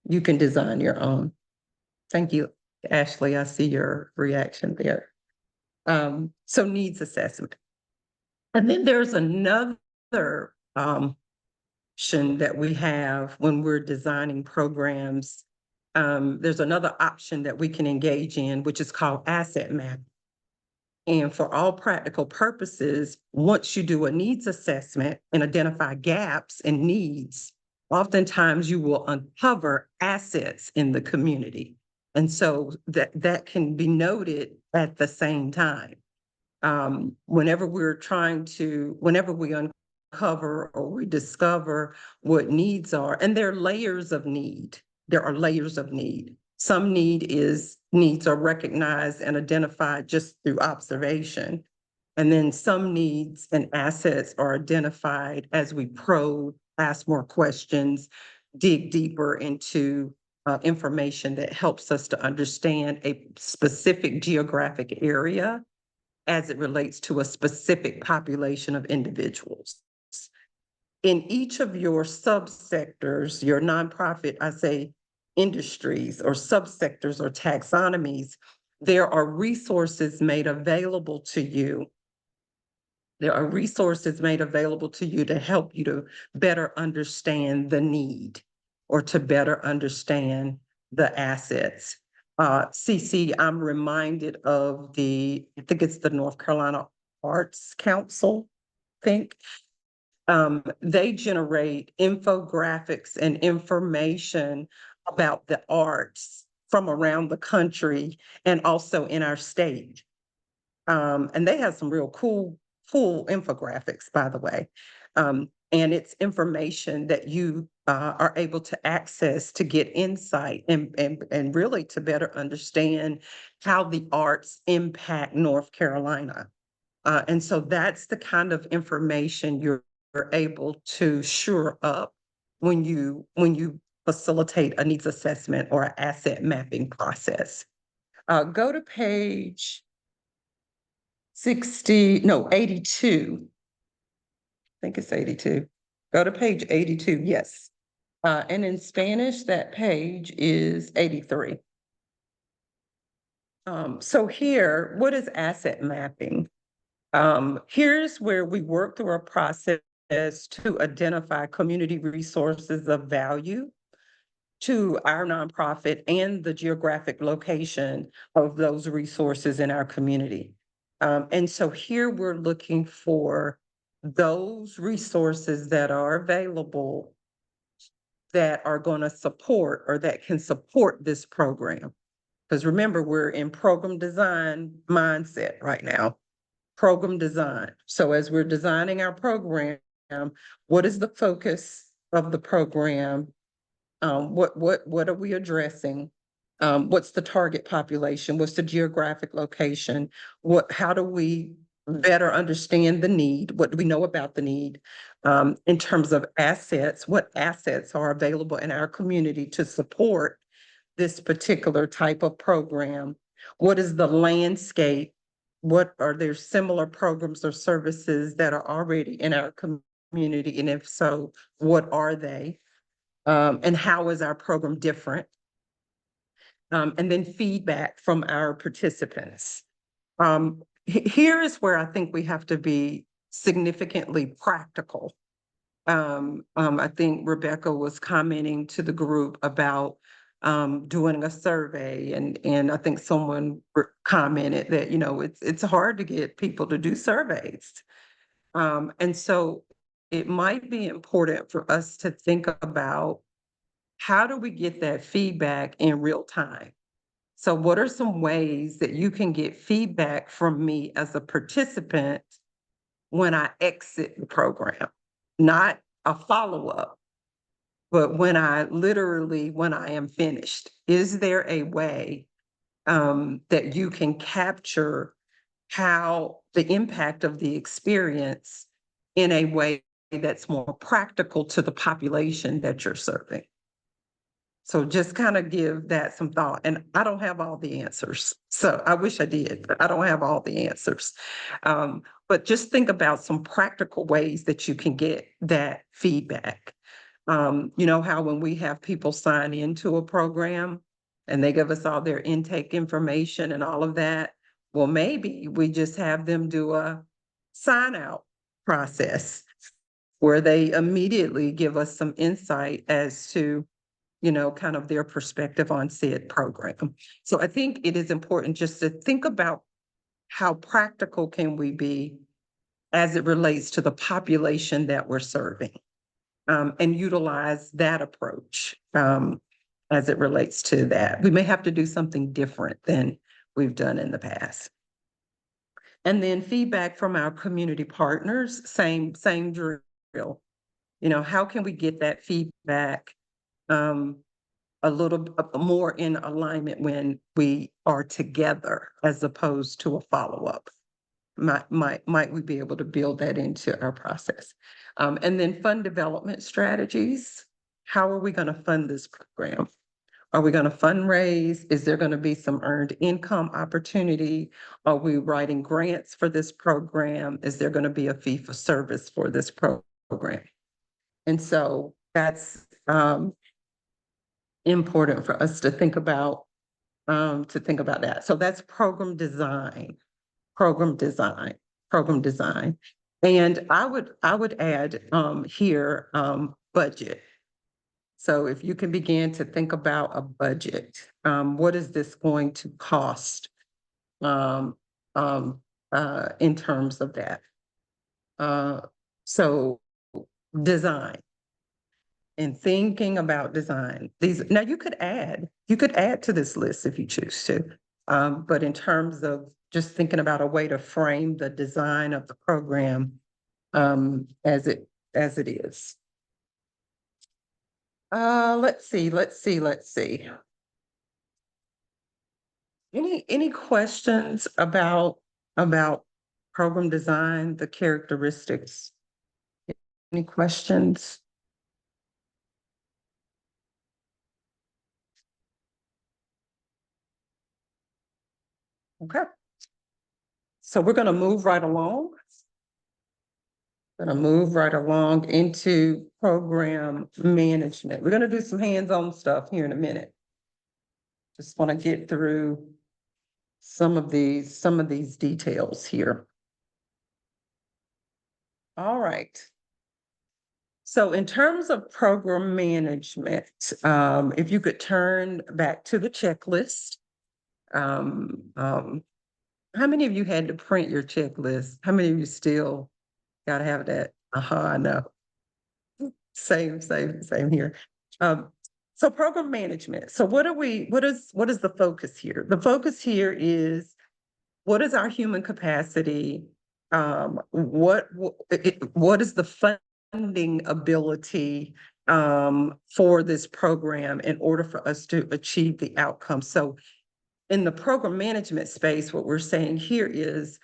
You can design your own. Thank you, Ashley. I see your reaction there. So needs assessment. And then there's another option that we have when we're designing programs. There's another option that we can engage in, which is called asset mapping. And for all practical purposes, once you do a needs assessment and identify gaps and needs, oftentimes you will uncover assets in the community. And so that can be noted at the same time. Whenever we uncover or we discover what needs are, and there are layers of need. There are layers of need. Some needs are recognized and identified just through observation. And then some needs and assets are identified as we probe, ask more questions, dig deeper into information that helps us to understand a specific geographic area as it relates to a specific population of individuals. In each of your subsectors, your nonprofit, I say, industries or subsectors or taxonomies, there are resources made available to you. There are resources made available to you to help you to better understand the need or to better understand the assets. CC, I'm reminded of I think it's the North Carolina Arts Council, I think. They generate infographics and information about the arts from around the country and also in our state. And they have some real cool infographics, by the way. And it's information that you are able to access to get insight and really to better understand how the arts impact North Carolina. And so that's the kind of information you're able to shore up when you facilitate a needs assessment or an asset mapping process. Go to page 82. I think it's 82. Go to page 82, yes. And in Spanish, that page is 83. So here, what is asset mapping? Here's where we work through a process to identify community resources of value to our nonprofit and the geographic location of those resources in our community. And so here we're looking for those resources that are available that are going to support or that can support this program. Because remember, we're in program design mindset right now. Program design. So as we're designing our program, what is the focus of the program? What are we addressing? What's the target population? What's the geographic location? How do we better understand the need? What do we know about the need? In terms of assets, what assets are available in our community to support this particular type of program? What is the landscape? What are there similar programs or services that are already in our community community? And if so, what are they? And how is our program different? And then feedback from our participants. Here is where I think we have to be significantly practical. I think Rebecca was commenting to the group about doing a survey, and I think someone commented that, you know, it's hard to get people to do surveys. And so it might be important for us to think about, how do we get that feedback in real time? So what are some ways that you can get feedback from me as a participant when I exit the program? Not a follow-up, but when I am finished. Is there a way that you can capture how the impact of the experience in a way that's more practical to the population that you're serving? So just kind of give that some thought. And I don't have all the answers. So I wish I did, but I don't have all the answers. But just think about some practical ways that you can get that feedback. You know how when we have people sign into a program and they give us all their intake information and all of that, well, maybe we just have them do a sign out process where they immediately give us some insight as to, you know, kind of their perspective on said program. So I think it is important just to think about how practical can we be as it relates to the population that we're serving, and utilize that approach as it relates to that. We may have to do something different than we've done in the past. And then feedback from our community partners, same drill. You know, how can we get that feedback a little more in alignment when we are together as opposed to a follow-up? Might we be able to build that into our process? And then fund development strategies. How are we going to fund this program? Are we going to fundraise? Is there going to be some earned income opportunity? Are we writing grants for this program? Is there going to be a fee for service for this program? And so that's important for us to think about that. So that's program design. And I would add here budget. So if you can begin to think about a budget, what is this going to cost in terms of that? So design. And thinking about design, now you could add to this list if you choose to, but in terms of just thinking about a way to frame the design of the program as it is. Let's see. Any questions about program design, the characteristics? Any questions? Okay. So we're going to move right along. Into program management. We're going to do some hands-on stuff here in a minute. Just want to get through some of these details here. All right. So in terms of program management, if you could turn back to the checklist. How many of you had to print your checklist? How many of you still gotta have that? I know. Same here. So program management. So what is the focus here? The focus here is, what is our human capacity? What is the funding ability for this program in order for us to achieve the outcome? So in the program management space, what we're saying here is,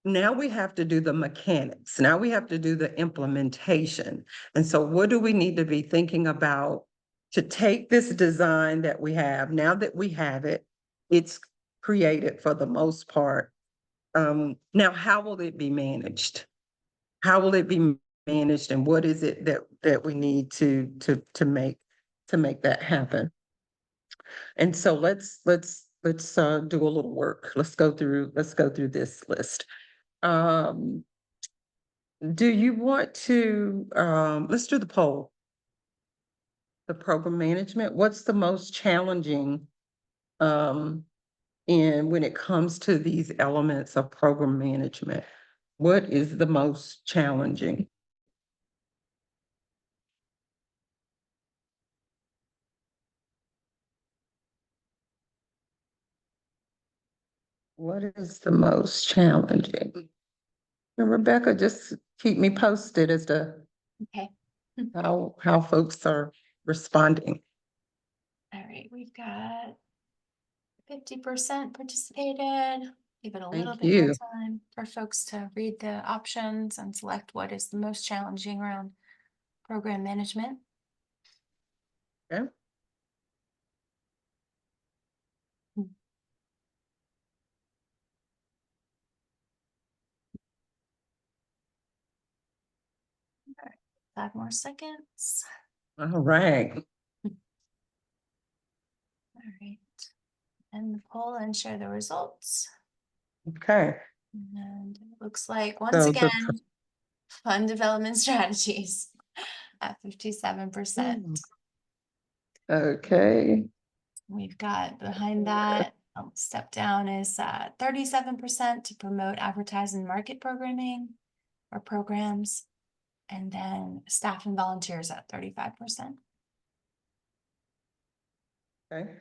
now we have to do the mechanics. Now we have to do the implementation. And so what do we need to be thinking about to take this design that we have? Now that we have it, it's created for the most part. Now, how will it be managed? How will it be managed and what is it that we need to make that happen. And so let's do a little work. Let's go through this list. Do you want to, let's do the poll. The program management, what's the most challenging and when it comes to these elements of program management, what is the most challenging? What is the most challenging? And Rebecca, just keep me posted as to Okay. how folks are responding. All right, we've got 50% participated. Give it a little Thank bit more you. time for folks to read the options and select what is the most challenging around program management. Okay. All right, 5 more seconds. All right. All right. End the poll and share the results. Okay. And it looks like once So again, fund development strategies at 57%. Okay. We've got behind that, step down is 37% to promote advertise and market programming or programs. And then staff and volunteers at 35%. Okay.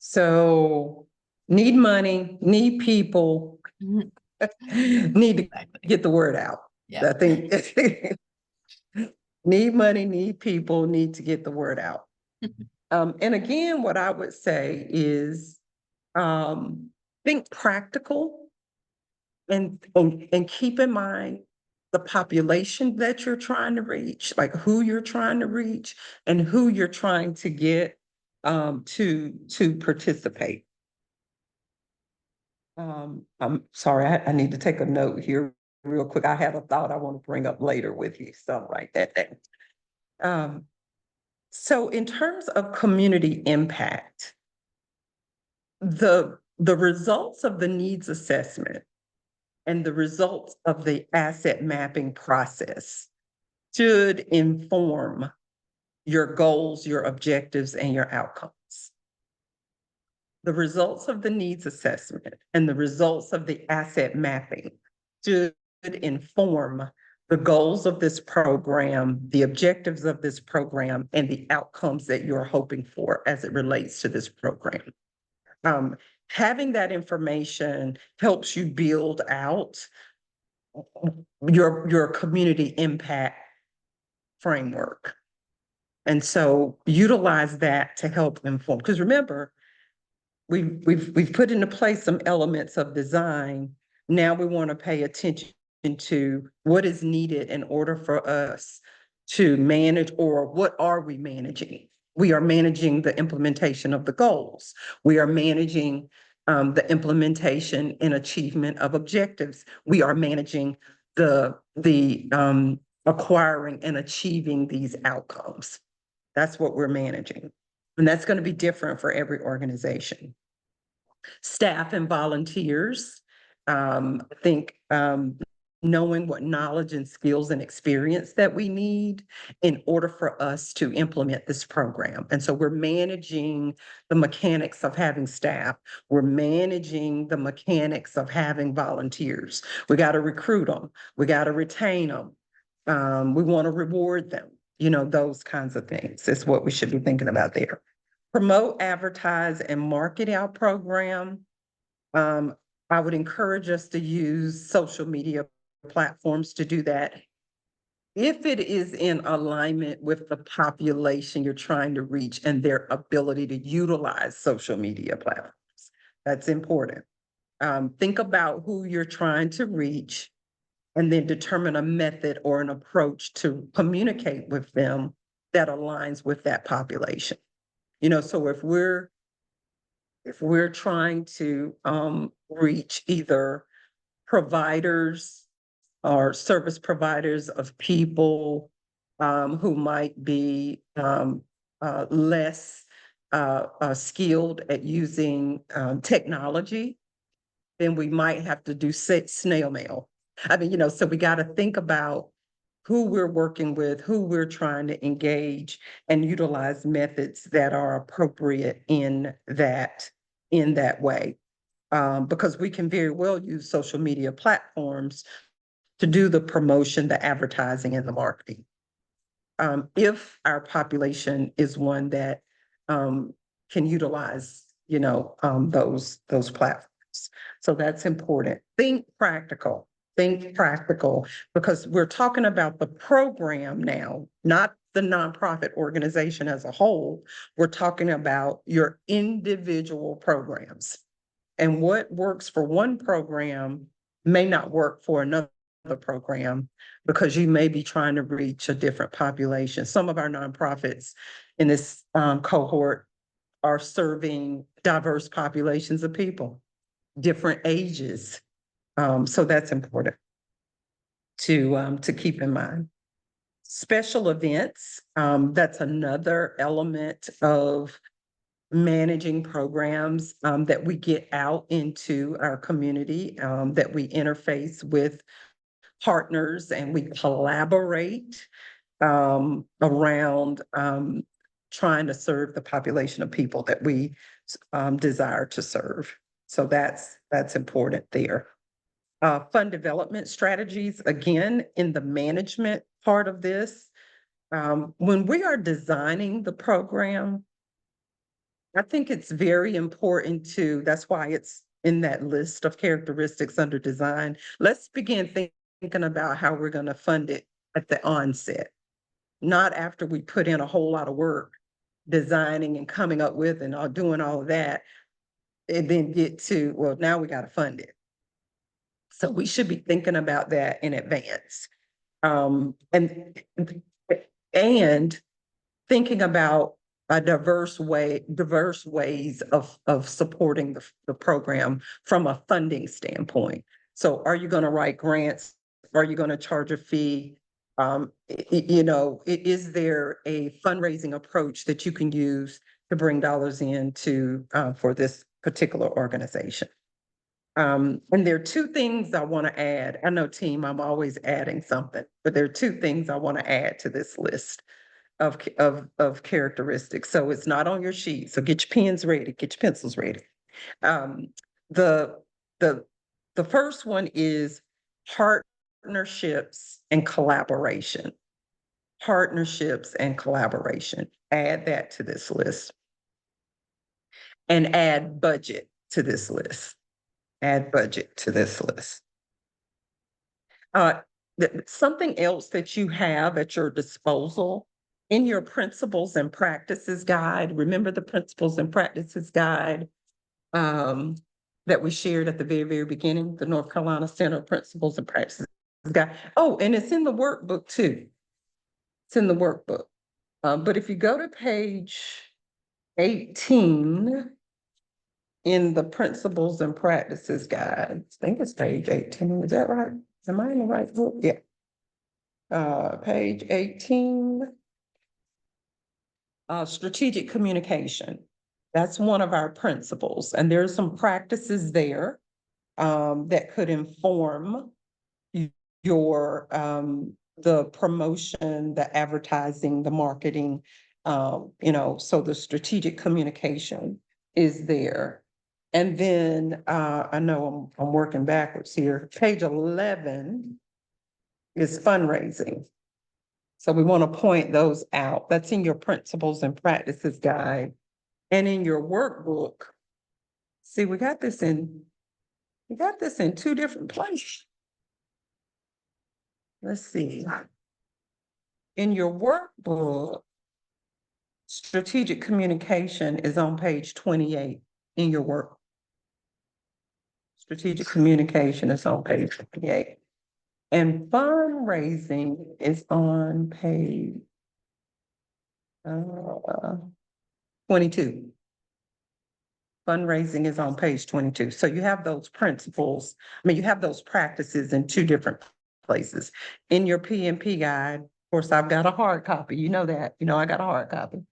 So need money, need people, need to get the word out. Yeah. I think need money, need people, need to get the word out. And again, what I would say is think practical and keep in mind the population that you're trying to reach, like who you're trying to reach and who you're trying to get to participate. I'm sorry, I need to take a note here real quick. I had a thought I want to bring up later with you, so I'll write that down. So in terms of community impact, the results of the needs assessment and the results of the asset mapping process should inform your goals, your objectives, and your outcomes. The results of the needs assessment and the results of the asset mapping should inform the goals of this program, the objectives of this program, and the outcomes that you're hoping for as it relates to this program. Having that information helps you build out your community impact framework. And so utilize that to help inform, because remember, we've put into place some elements of design. Now we want to pay attention to what is needed in order for us to manage, or what are we managing? We are managing the implementation of the goals. We are managing the implementation and achievement of objectives. We are managing the acquiring and achieving these outcomes. That's what we're managing. And that's going to be different for every organization. Staff and volunteers, I think knowing what knowledge and skills and experience that we need in order for us to implement this program. And so we're managing the mechanics of having staff. We're managing the mechanics of having volunteers. We got to recruit them. We got to retain them. We want to reward them. You know, those kinds of things is what we should be thinking about there. Promote, advertise, and market our program. I would encourage us to use social media platforms to do that. If it is in alignment with the population you're trying to reach and their ability to utilize social media platforms, that's important. Think about who you're trying to reach and then determine a method or an approach to communicate with them that aligns with that population. You know, so if we're trying to reach either providers or service providers of people who might be less skilled at using technology, then we might have to do snail mail. I mean, so we got to think about who we're working with, who we're trying to engage, and utilize methods that are appropriate in that way. Because we can very well use social media platforms to do the promotion, the advertising, and the marketing. If our population is one that can utilize, those platforms. So that's important. Think practical, because we're talking about the program now, not the nonprofit organization as a whole. We're talking about your individual programs. And what works for one program may not work for another program, because you may be trying to reach a different population. Some of our nonprofits in this cohort are serving diverse populations of people, different ages. So that's important to keep in mind. Special events, that's another element of managing programs that we get out into our community, that we interface with partners and we collaborate around trying to serve the population of people that we desire to serve. So that's important there. Fund development strategies, again, in the management part of this. When we are designing the program, I think it's very important that's why it's in that list of characteristics under design. Let's begin thinking about how we're going to fund it at the onset, not after we put in a whole lot of work designing and coming up with and doing all of that, and then get to, well, now we got to fund it. So we should be thinking about that in advance. And thinking about a diverse ways of supporting the program from a funding standpoint. So are you going to write grants? Are you going to charge a fee? Is there a fundraising approach that you can use to bring dollars in for this particular organization? And there are two things I want to add. I know, team, I'm always adding something, but there are two things I want to add to this list of characteristics. So it's not on your sheet. So get your pens ready, get your pencils ready. The first one is partnerships and collaboration. Partnerships and collaboration. Add that to this list. And add budget to this list. Add budget to this list. Something else that you have at your disposal in your principles and practices guide. Remember the principles and practices guide that we shared at the very, very beginning, the North Carolina Center Principles and Practices guide. Oh, and it's in the workbook too. It's in the workbook. But if you go to page 18 in the Principles and Practices guide, I think it's page 18. Is that right? Am I in the right book? Yeah. Page 18. Strategic communication. That's one of our principles. And there's some practices there that could inform your the promotion, the advertising, the marketing, so the strategic communication is there. And then I know I'm working backwards here. Page 11 is fundraising. So we want to point those out. That's in your principles and practices guide. And in your workbook, see, we got this in two different places. Let's see. In your workbook, strategic communication is on page 28 in your work. Strategic communication is on page 28. And fundraising is on page 22. Fundraising is on page 22. So you have those principles. I mean, you have those practices in two different places. In your PMP guide, of course, I've got a hard copy, you know that, you know, I got a hard copy.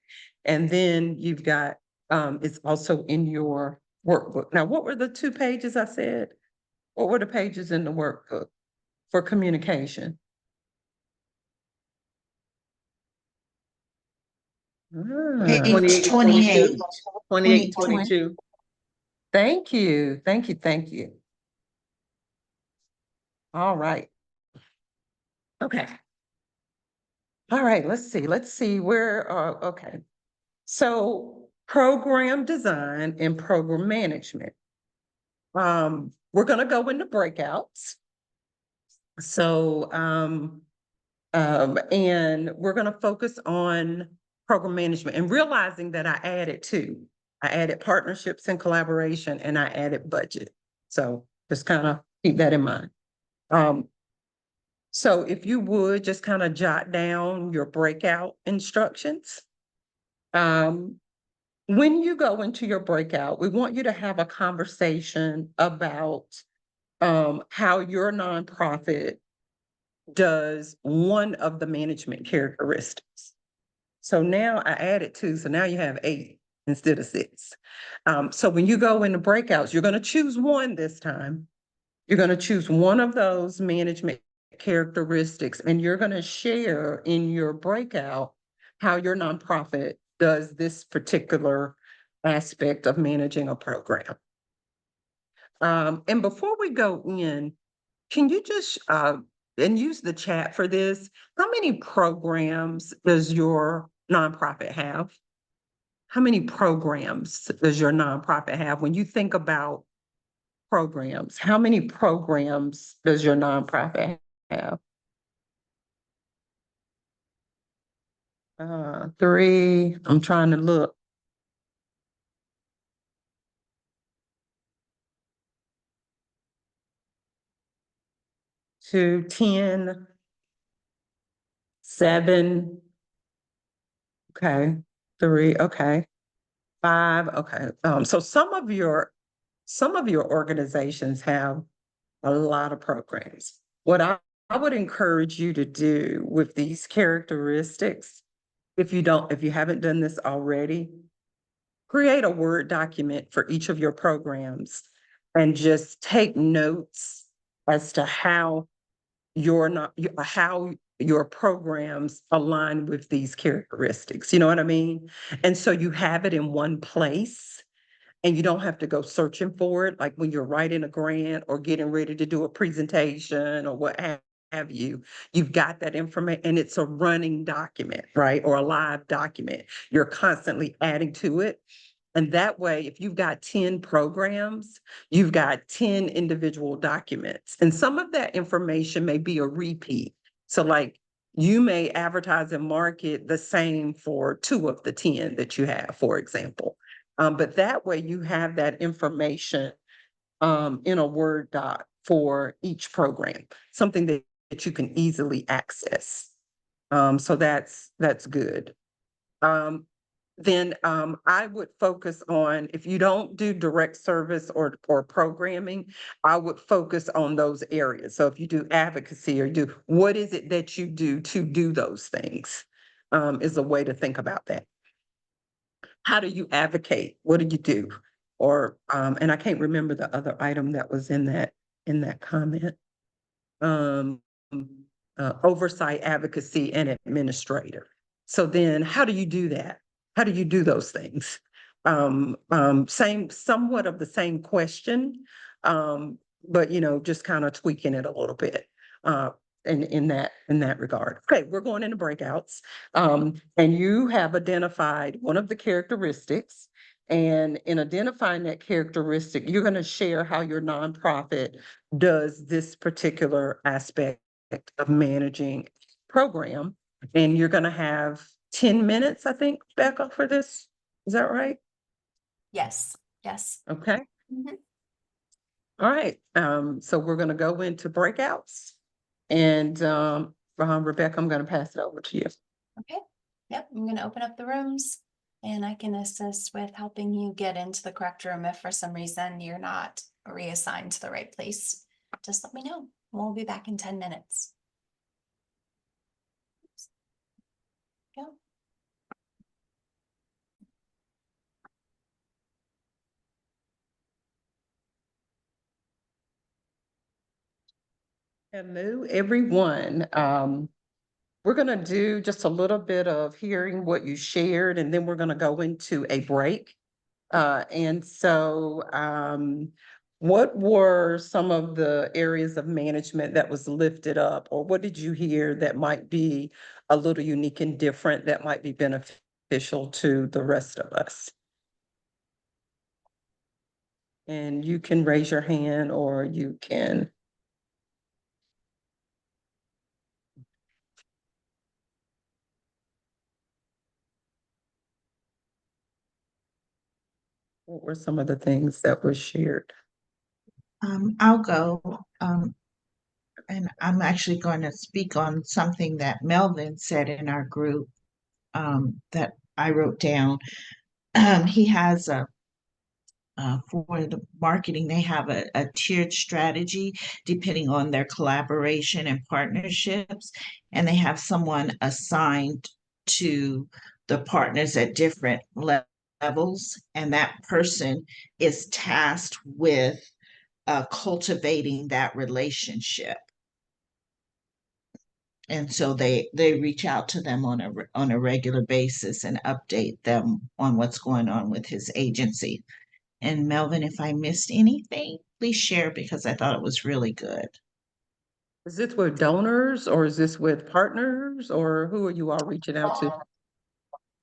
And then you've got, it's also in your workbook. Now, what were the 2 pages I said? What were the pages in the workbook for communication? Ah. 28 to 22. 28, 22. Thank you, thank you, thank you. All right. Okay. All right, let's see where, okay. So program design and program management. We're gonna go into breakouts. So, and we're gonna focus on program management and realizing that I added 2. I added partnerships and collaboration and I added budget. So just kind of keep that in mind. So if you would just kind of jot down your breakout instructions. When you go into your breakout, we want you to have a conversation about how your nonprofit does one of the management characteristics. So now I added 2, so now you have 8 instead of 6. So when you go into breakouts, you're going to choose one this time. You're going to choose one of those management characteristics, and you're going to share in your breakout how your nonprofit does this particular aspect of managing a program. And before we go in, can you just, and use the chat for this, how many programs does your nonprofit have? How many programs does your nonprofit have? When you think about programs, how many programs does your nonprofit have? 3, I'm trying to look. To 10, 7, okay, 3, okay, 5, okay. So some of your organizations have a lot of programs. What I would encourage you to do with these characteristics, if you haven't done this already, create a Word document for each of your programs and just take notes as to how how your programs align with these characteristics. You know what I mean? And so you have it in one place and you don't have to go searching for it, like when you're writing a grant or getting ready to do a presentation or what have you. You've got that information and it's a running document, right? Or a live document. You're constantly adding to it. And that way, if you've got 10 programs, you've got 10 individual documents. And some of that information may be a repeat. So like you may advertise and market the same for 2 of the 10 that you have, for example. But that way you have that information in a Word doc for each program, something that you can easily access. So that's good. Then I would focus on, if you don't do direct service or programming, I would focus on those areas. So if you do advocacy or what is it that you do to do those things, is a way to think about that. How do you advocate? What do you do? Or, and I can't remember the other item that was in that comment. Oversight, advocacy, and administrator. So then how do you do that? How do you do those things? Somewhat of the same question, but just kind of tweaking it a little bit. In that regard. Okay, we're going into breakouts. And you have identified one of the characteristics. And in identifying that characteristic, you're going to share how your nonprofit does this particular aspect of managing program. And you're going to have 10 minutes, I think, Becca, for this. Is that right? Yes. Okay. Mhm. All right. So we're going to go into breakouts. And Rebecca, I'm going to pass it over to you. Okay. Yep. I'm going to open up the rooms and I can assist with helping you get into the correct room if for some reason you're not reassigned to the right place. Just let me know. We'll be back in 10 minutes. Go. Hello, everyone. We're gonna do just a little bit of hearing what you shared, and then we're gonna go into a break. What were some of the areas of management that was lifted up, or what did you hear that might be a little unique and different that might be beneficial to the rest of us? And you can raise your hand, or you can. What were some of the things that were shared? I'll go. And I'm actually going to speak on something that Melvin said in our group that I wrote down. He has for the marketing, they have a tiered strategy depending on their collaboration and partnerships, and they have someone assigned to the partners at different levels, and that person is tasked with cultivating that relationship. And so they reach out to them on a regular basis and update them on what's going on with his agency. And Melvin, if I missed anything, please share because I thought it was really good. Is this with donors, or is this with partners, or who are you all reaching out to?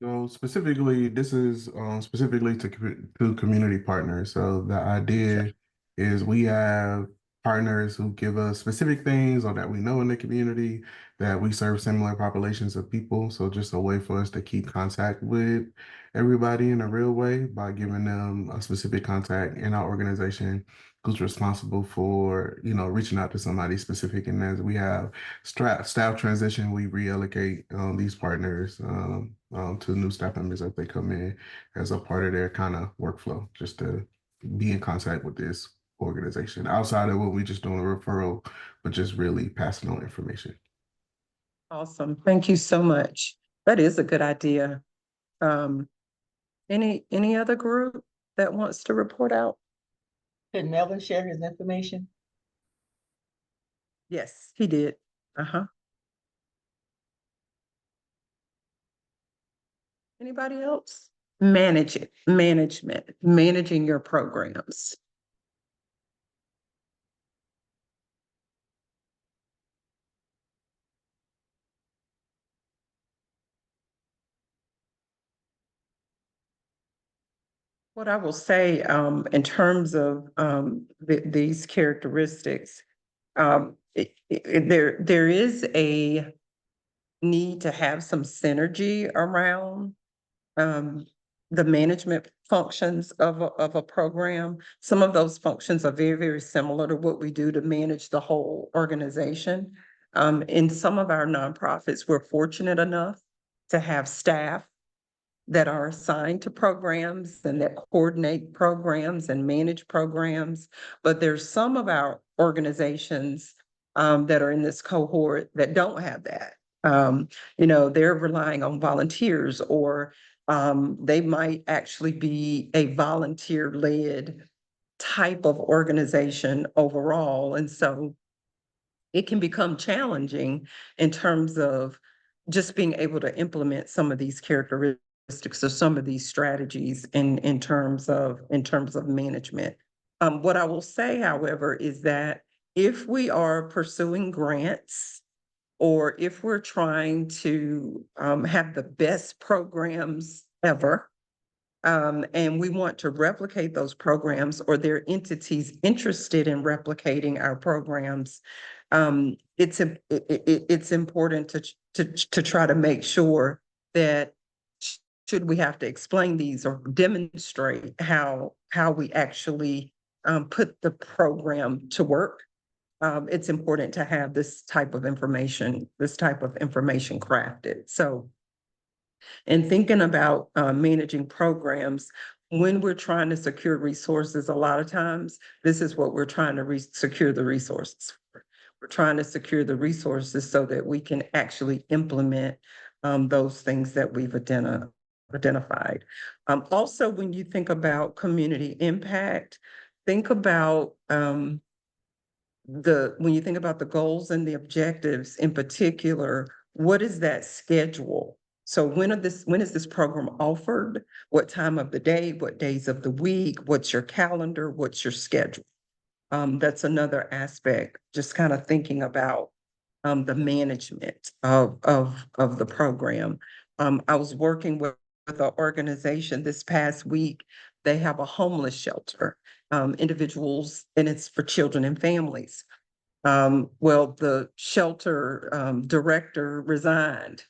So specifically, this is specifically to community partners. So the idea is we have partners who give us specific things or that we know in the community that we serve similar populations of people. So just a way for us to keep contact with everybody in a real way by giving them a specific contact in our organization who's responsible for, reaching out to somebody specific. And as we have staff transition, we reallocate these partners to new staff members as they come in as a part of their kind of workflow, just to be in contact with this organization outside of what we just doing a referral, but just really passing on information. Awesome. Thank you so much. That is a good idea. Any other group that wants to report out? Did Melvin share his information? Yes, he did. Uh-huh. Anybody else? Managing your programs. What I will say, in terms of these characteristics, there is a need to have some synergy around the management functions of a program. Some of those functions are very, very similar to what we do to manage the whole organization. In some of our nonprofits, we're fortunate enough to have staff that are assigned to programs and that coordinate programs and manage programs. But there's some of our organizations that are in this cohort that don't have that. They're relying on volunteers, or they might actually be a volunteer-led type of organization overall. And so it can become challenging in terms of just being able to implement some of these characteristics or some of these strategies in terms of management. What I will say, however, is that if we are pursuing grants, or if we're trying to have the best programs ever, and we want to replicate those programs, or there are entities interested in replicating our programs, it's important to try to make sure that should we have to explain these or demonstrate how we actually put the program to work, it's important to have this type of information crafted. So, in thinking about managing programs, when we're trying to secure resources, a lot of times, this is what we're trying to secure the resources for. We're trying to secure the resources so that we can actually implement those things that we've identified. Also, when you think about community impact, think about when you think about the goals and the objectives in particular, what is that schedule? So when is this program offered? What time of the day? What days of the week? What's your calendar? What's your schedule? That's another aspect, just kind of thinking about the management of the program. I was working with an organization this past week. They have a homeless shelter, individuals, and it's for children and families. Well, the shelter director resigned.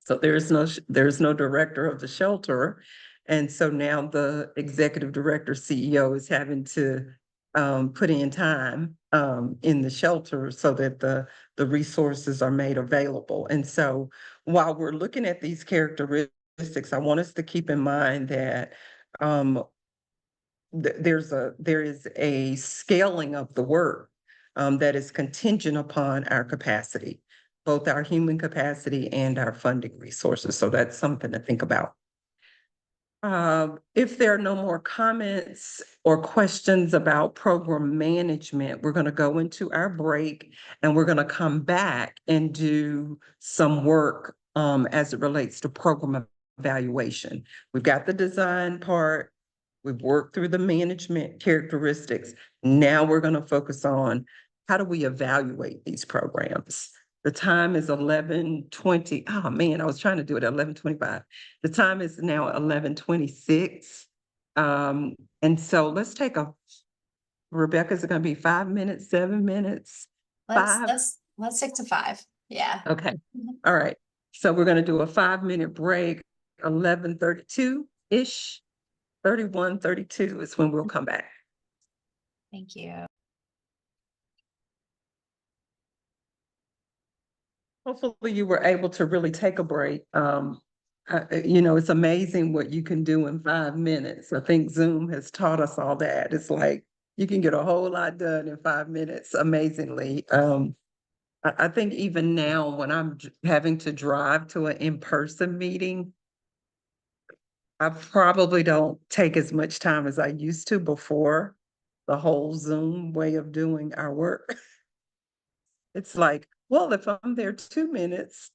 So there's no director of the shelter. And so now the executive director, CEO is having to put in time in the shelter so that the resources are made available. And so while we're looking at these characteristics, I want us to keep in mind that there is a scaling of the work that is contingent upon our capacity, both our human capacity and our funding resources. So that's something to think about. If there are no more comments or questions about program management, we're going to go into our break and we're going to come back and do some work as it relates to program evaluation. We've got the design part. We've worked through the management characteristics. Now we're going to focus on how do we evaluate these programs. The time is 11:20. Oh man, I was trying to do it at 11:25. The time is now 11:26. And so let's take Rebecca, is it going to be 5 minutes, 7 minutes? Five? Let's stick to 5. Yeah. Okay. All right. So we're going to do a 5-minute break, 11:32-ish. 31:32 is when we'll come back. Thank you. Hopefully you were able to really take a break. It's amazing what you can do in 5 minutes. I think Zoom has taught us all that. It's like you can get a whole lot done in 5 minutes, amazingly. I think even now when I'm having to drive to an in-person meeting, I probably don't take as much time as I used to before the whole Zoom way of doing our work. It's like, well, if I'm there 2 minutes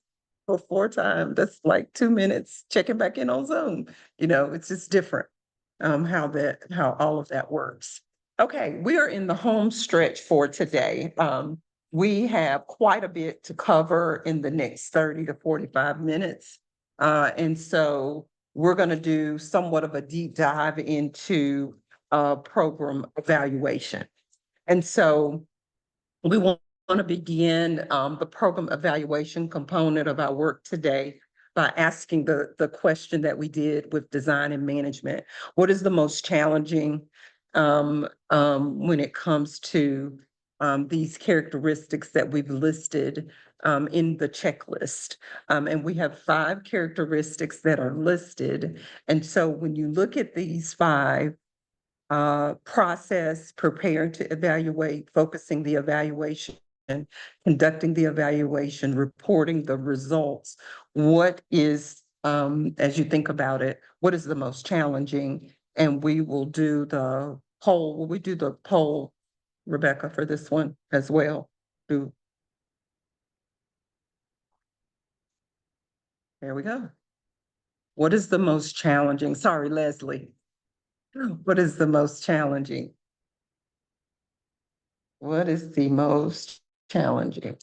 before time, that's like 2 minutes checking back in on Zoom. It's just different how all of that works. Okay, we are in the home stretch for today. We have quite a bit to cover in the next 30 to 45 minutes. And so we're going to do somewhat of a deep dive into program evaluation. And so we want to begin the program evaluation component of our work today by asking the question that we did with design and management. What is the most challenging when it comes to these characteristics that we've listed in the checklist? And we have 5 characteristics that are listed. And so when you look at these 5, process, preparing to evaluate, focusing the evaluation, conducting the evaluation, reporting the results, what is, as you think about it, what is the most challenging? And we will do the poll. Will we do the poll, Rebecca, for this one as well? There we go. What is the most challenging? Sorry, Leslie. What is the most challenging? What is the most challenging?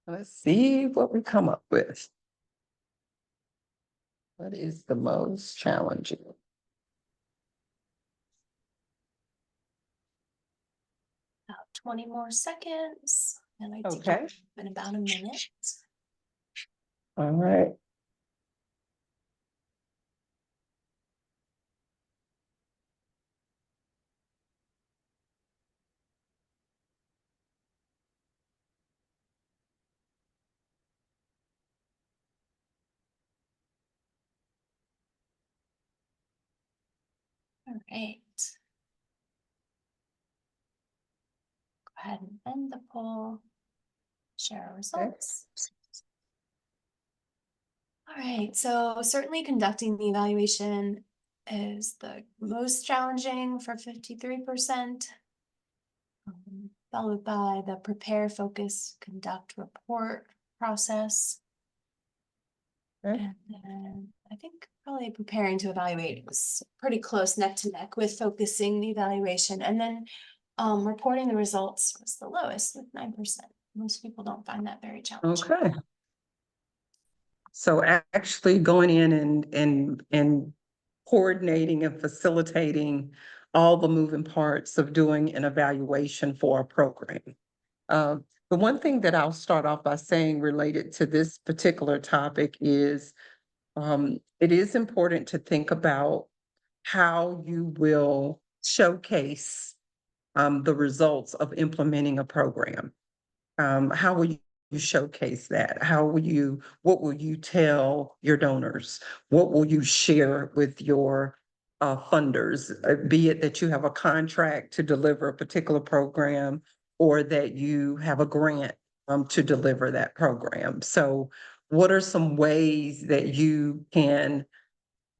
Let's see what we come up with. What is the most challenging? About 20 more seconds. And I think Okay. in about a minute. All right. Right. Go ahead and end the poll. Share our results. All right, so certainly conducting the evaluation is the most challenging for 53%, followed by the prepare, focus, conduct, report process. Okay. And then I think probably preparing to evaluate was pretty close neck to neck with focusing the evaluation. And then reporting the results was the lowest with 9%. Most people don't find that very challenging. Okay. So actually going in and coordinating and facilitating all the moving parts of doing an evaluation for a program. The one thing that I'll start off by saying related to this particular topic is it is important to think about how you will showcase the results of implementing a program. How will you showcase that? What will you tell your donors? What will you share with your funders? Be it that you have a contract to deliver a particular program or that you have a grant to deliver that program. So what are some ways that you can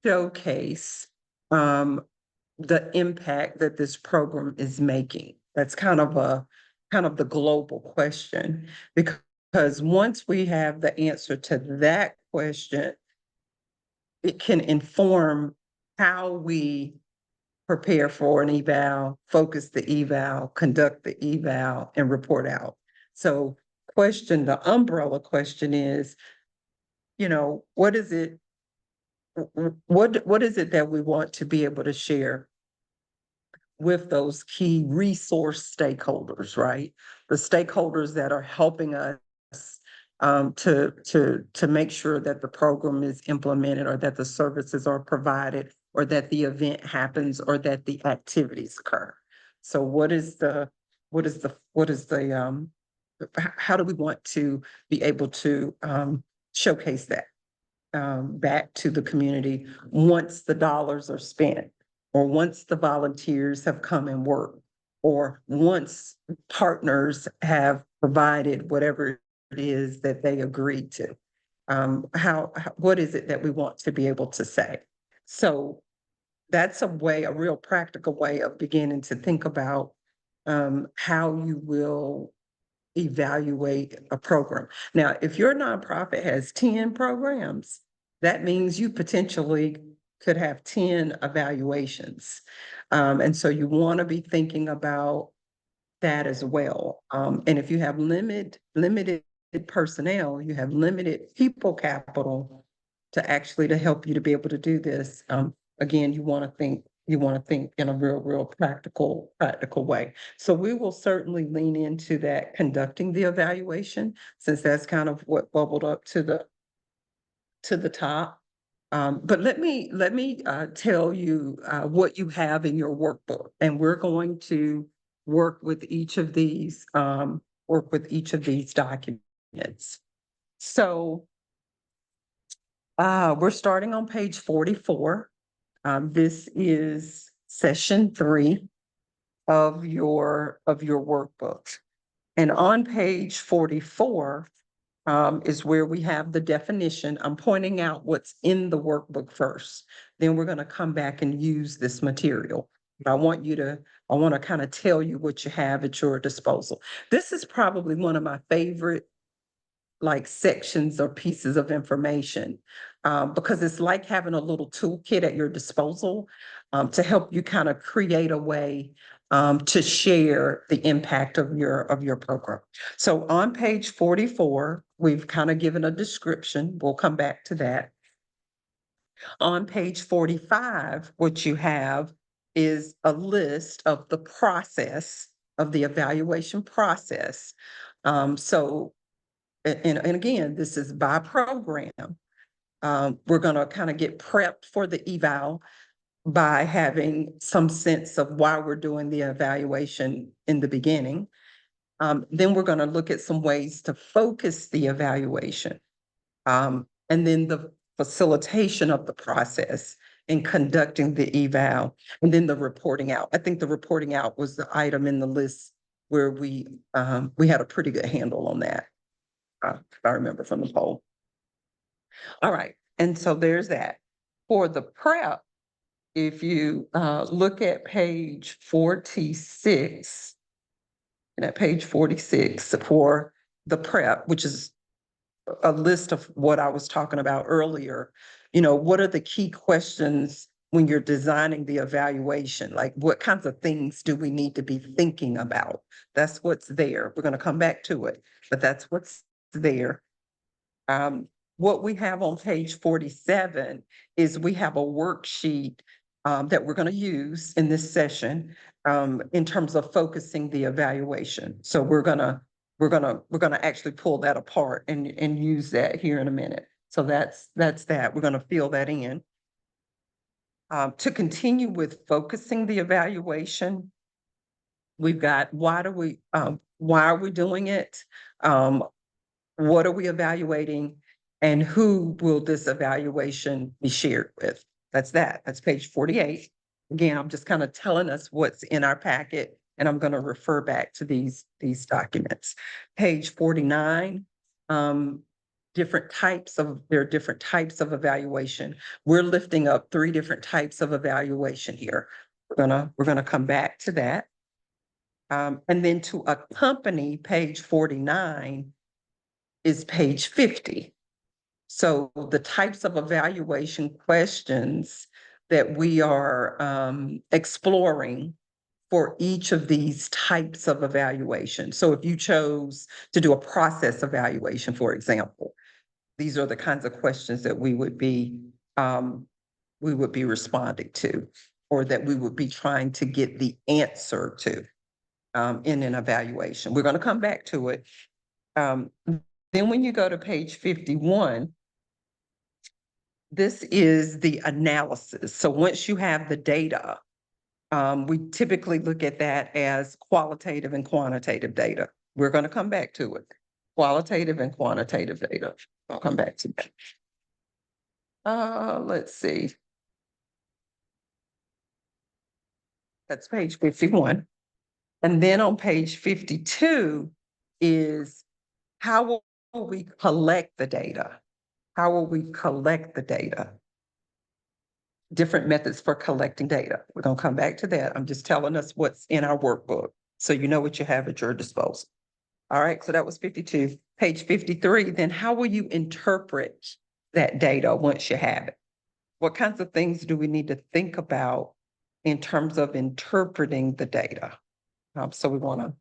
showcase the impact that this program is making? That's kind of the global question, because once we have the answer to that question, it can inform how we prepare for an eval, focus the eval, conduct the eval, and report out. So the umbrella question is, what is it that we want to be able to share with those key resource stakeholders, right? The stakeholders that are helping us to make sure that the program is implemented or that the services are provided or that the event happens or that the activities occur. So how do we want to be able to showcase that back to the community once the dollars are spent, or once the volunteers have come and worked, or once partners have provided whatever it is that they agreed to? What is it that we want to be able to say? So that's a real practical way of beginning to think about how you will evaluate a program. Now, if your nonprofit has 10 programs, that means you potentially could have 10 evaluations. And so you want to be thinking about that as well. And if you have limited personnel, you have limited people capital to help you to be able to do this. Again, you want to think in a real practical way. So we will certainly lean into that, conducting the evaluation, since that's kind of what bubbled up to the top. But let me tell you what you have in your workbook, and we're going to work with each of these documents. So we're starting on page 44. This is session 3 of your workbook. And on page 44 is where we have the definition. I'm pointing out what's in the workbook first. Then we're going to come back and use this material. But I want to kind of tell you what you have at your disposal. This is probably one of my favorite sections or pieces of information, because it's like having a little toolkit at your disposal to help you kind of create a way to share the impact of your program. So on page 44, we've kind of given a description. We'll come back to that. On page 45, what you have is a list of the process of the evaluation process. And again, this is by program. We're going to kind of get prepped for the eval by having some sense of why we're doing the evaluation in the beginning. Then we're going to look at some ways to focus the evaluation. And then the facilitation of the process in conducting the eval, and then the reporting out. I think the reporting out was the item in the list where we had a pretty good handle on that. If I remember from the poll. All right, and so there's that. For the prep, if you look at page 46, and at page 46 for the prep, which is a list of what I was talking about earlier, you know, what are the key questions when you're designing the evaluation? Like, what kinds of things do we need to be thinking about? That's what's there. We're going to come back to it, but that's what's there. What we have on page 47 is we have a worksheet that we're going to use in this session in terms of focusing the evaluation. So we're gonna actually pull that apart and use that here in a minute. So that's that. We're going to fill that in. To continue with focusing the evaluation, we've got why are we doing it? What are we evaluating? And who will this evaluation be shared with? That's that. That's page 48. Again, I'm just kind of telling us what's in our packet, and I'm going to refer back to these documents. Page 49, there are different types of evaluation. We're lifting up 3 different types of evaluation here. We're gonna come back to that. And then to accompany page 49 is page 50. So the types of evaluation questions that we are exploring for each of these types of evaluation. So if you chose to do a process evaluation, for example, these are the kinds of questions that we would be responding to, or that we would be trying to get the answer to in an evaluation. We're going to come back to it. Then when you go to page 51, this is the analysis. So once you have the data, we typically look at that as qualitative and quantitative data. We're going to come back to it. Qualitative and quantitative data. I'll come back to that. Let's see. That's page 51. And then on page 52 is how will we collect the data? How will we collect the data? Different methods for collecting data. We're going to come back to that. I'm just telling us what's in our workbook, so you know what you have at your disposal. All right, so that was 52. Page 53, then how will you interpret that data once you have it? What kinds of things do we need to think about in terms of interpreting the data? So we want to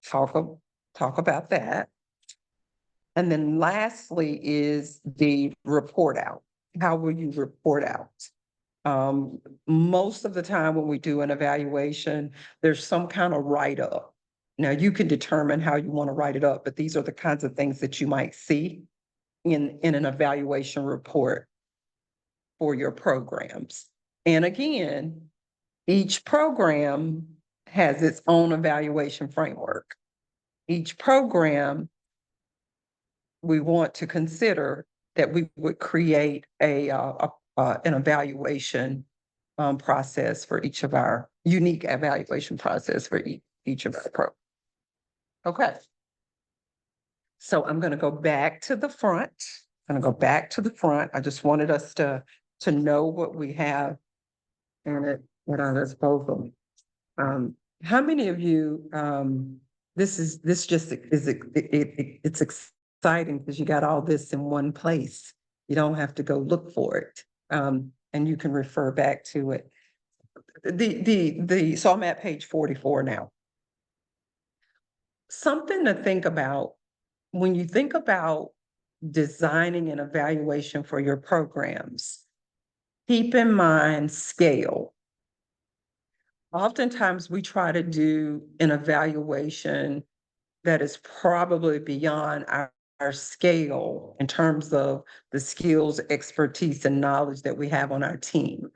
talk about that. And then lastly is the report out. How will you report out? Most of the time when we do an evaluation, there's some kind of write-up. Now you can determine how you want to write it up, but these are the kinds of things that you might see in an evaluation report for your programs. And again, each program has its own evaluation framework. Each program, we want to consider that we would create an evaluation process for each of our unique evaluation process for each of our programs. Okay. So I'm going to go back to the front. I just wanted us to know what we have in it at our disposal. How many of you, it's exciting because you got all this in one place. You don't have to go look for it. And you can refer back to it. So I'm at page 44 now. Something to think about when you think about designing an evaluation for your programs, keep in mind scale. Oftentimes we try to do an evaluation that is probably beyond our scale in terms of the skills, expertise, and knowledge that we have on our team.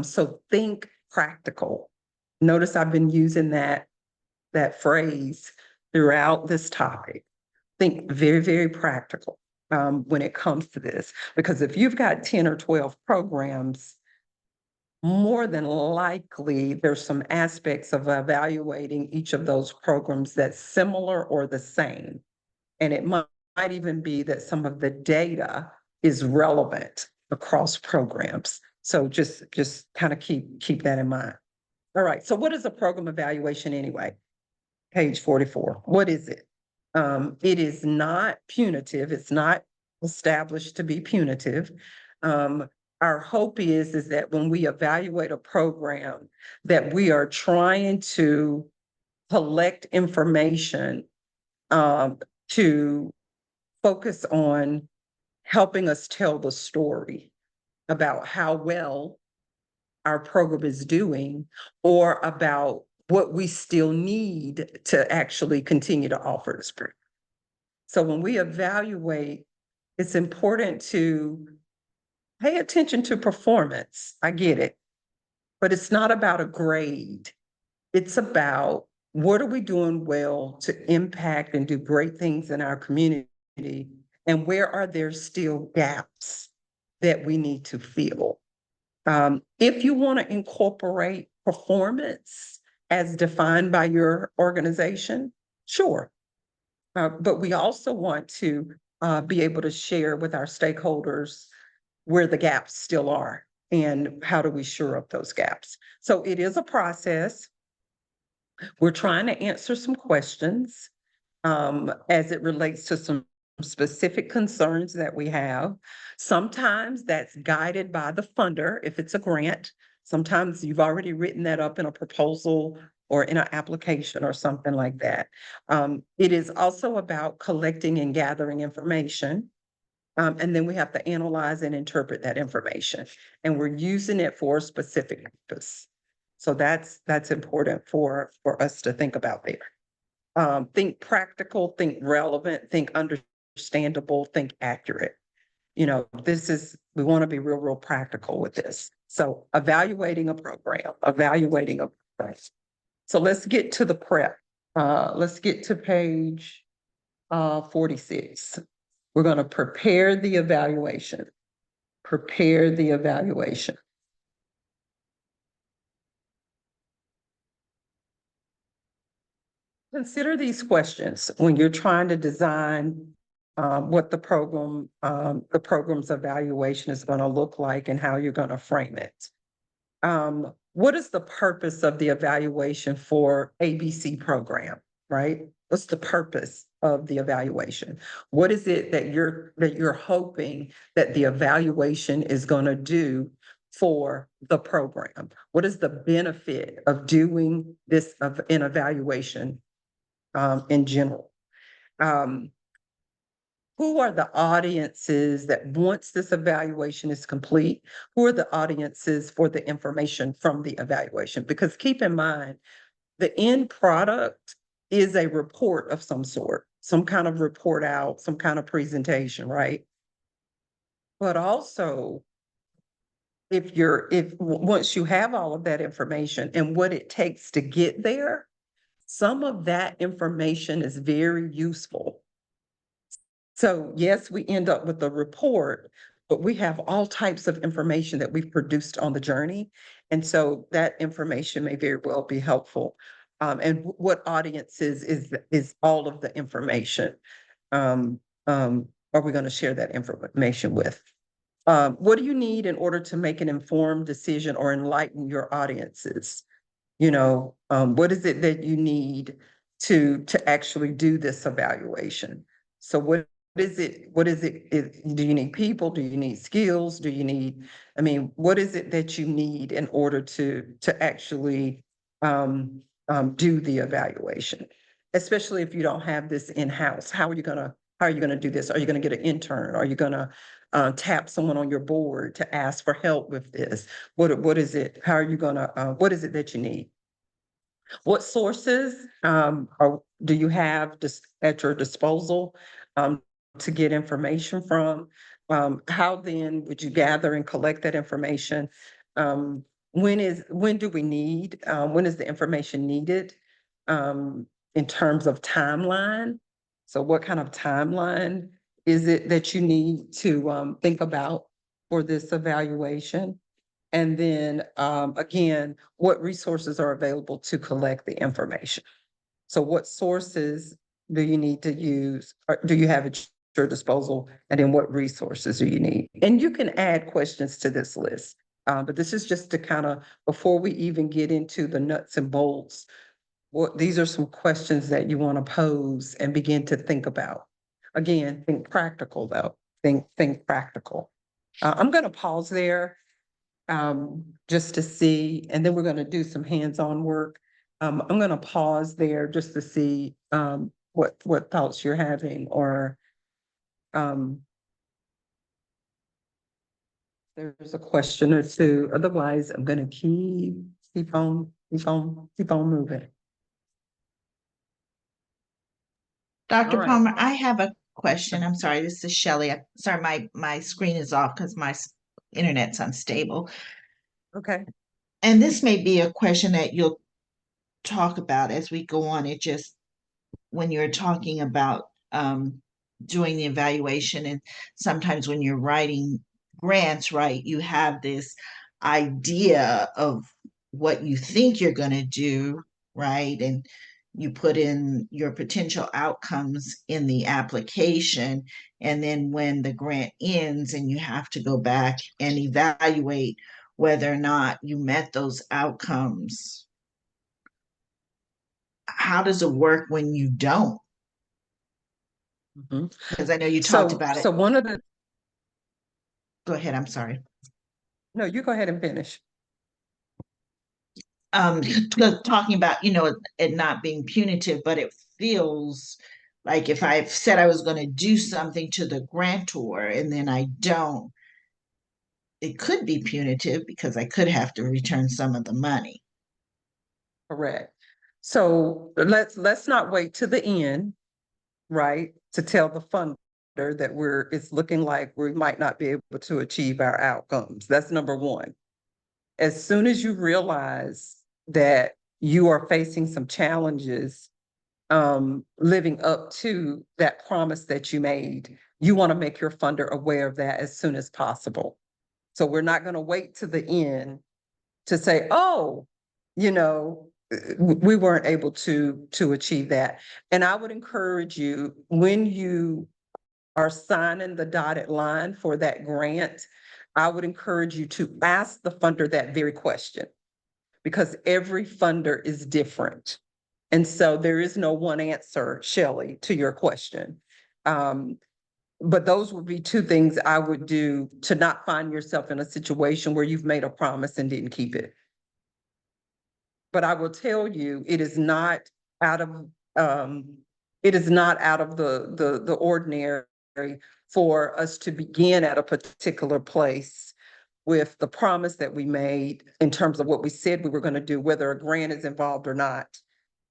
So think practical. Notice I've been using that phrase throughout this topic. Think very, very practical when it comes to this, because if you've got 10 or 12 programs, more than likely, there's some aspects of evaluating each of those programs that's similar or the same. And it might even be that some of the data is relevant across programs. So just kind of keep that in mind. All right, so what is a program evaluation anyway? Page 44. What is it? It is not punitive. It's not established to be punitive. Our hope is that when we evaluate a program, that we are trying to collect information to focus on helping us tell the story about how well our program is doing, or about what we still need to actually continue to offer this program. So when we evaluate, it's important to pay attention to performance. I get it, but it's not about a grade. It's about what are we doing well to impact and do great things in our community, and where are there still gaps that we need to fill. If you want to incorporate performance as defined by your organization, sure. But we also want to be able to share with our stakeholders where the gaps still are and how do we shore up those gaps. So it is a process. We're trying to answer some questions as it relates to some specific concerns that we have. Sometimes that's guided by the funder if it's a grant. Sometimes you've already written that up in a proposal or in an application or something like that. It is also about collecting and gathering information. And then we have to analyze and interpret that information. And we're using it for a specific purpose. So that's important for us to think about there. Think practical, think relevant, think understandable, think accurate. You know, we want to be real practical with this. So evaluating a program. So let's get to the prep. Let's get to page 46. We're going to prepare the evaluation. Prepare the evaluation. Consider these questions when you're trying to design what the program's evaluation is going to look like and how you're going to frame it. What is the purpose of the evaluation for ABC program, right? What's the purpose of the evaluation? What is it that you're hoping that the evaluation is going to do for the program? What is the benefit of doing this of an evaluation in general? Who are the audiences that once this evaluation is complete, who are the audiences for the information from the evaluation? Because keep in mind, the end product is a report of some sort, some kind of report out, some kind of presentation, right? But also, once you have all of that information and what it takes to get there, some of that information is very useful. So yes, we end up with a report, but we have all types of information that we've produced on the journey. And so that information may very well be helpful. And what audiences is all of the information? Are we going to share that information with? What do you need in order to make an informed decision or enlighten your audiences? You know, what is it that you need to actually do this evaluation? So what is it? Do you need people? Do you need skills? What is it that you need in order to actually do the evaluation? Especially if you don't have this in-house, how are you gonna do this? Are you gonna get an intern? Are you gonna tap someone on your board to ask for help with this? What is it? How are you gonna, what is it that you need? What sources do you have at your disposal to get information from? How then would you gather and collect that information? When do we need, when is the information needed in terms of timeline? So what kind of timeline is it that you need to think about for this evaluation? And then, again, what resources are available to collect the information? So what sources do you need to use, or do you have at your disposal? And then what resources do you need? And you can add questions to this list. But this is just to kind of, before we even get into the nuts and bolts, these are some questions that you want to pose and begin to think about. Again, think practical though, think practical. I'm going to pause there just to see, and then we're going to do some hands-on work. I'm going to pause there just to see what thoughts you're having, or there's a question or two. Otherwise, I'm going to keep on moving. Dr. All right. Palmer, I have a question. I'm sorry, this is Shelley. Sorry, my screen is off because my internet's unstable. Okay. And this may be a question that you'll talk about as we go on. It just, when you're talking about doing the evaluation, and sometimes when you're writing grants, right, you have this idea of what you think you're going to do, right? And you put in your potential outcomes in the application. And then when the grant ends and you have to go back and evaluate whether or not you met those outcomes, how does it work when you don't? Because I know you talked about it. So one of the, Go ahead, I'm sorry. no, you go ahead and finish. Talking about, it not being punitive, but it feels like if I've said I was going to do something to the grantor and then I don't, it could be punitive because I could have to return some of the money. Correct. So let's not wait to the end, right, to tell the funder that it's looking like we might not be able to achieve our outcomes. That's number one. As soon as you realize that you are facing some challenges, living up to that promise that you made, you want to make your funder aware of that as soon as possible. So we're not going to wait to the end to say, oh, we weren't able to achieve that. And I would encourage you, when you are signing the dotted line for that grant, I would encourage you to ask the funder that very question, because every funder is different. And so there is no one answer, Shelley, to your question. But those would be two things I would do to not find yourself in a situation where you've made a promise and didn't keep it. But I will tell you, it is not out of the ordinary for us to begin at a particular place with the promise that we made in terms of what we said we were going to do, whether a grant is involved or not.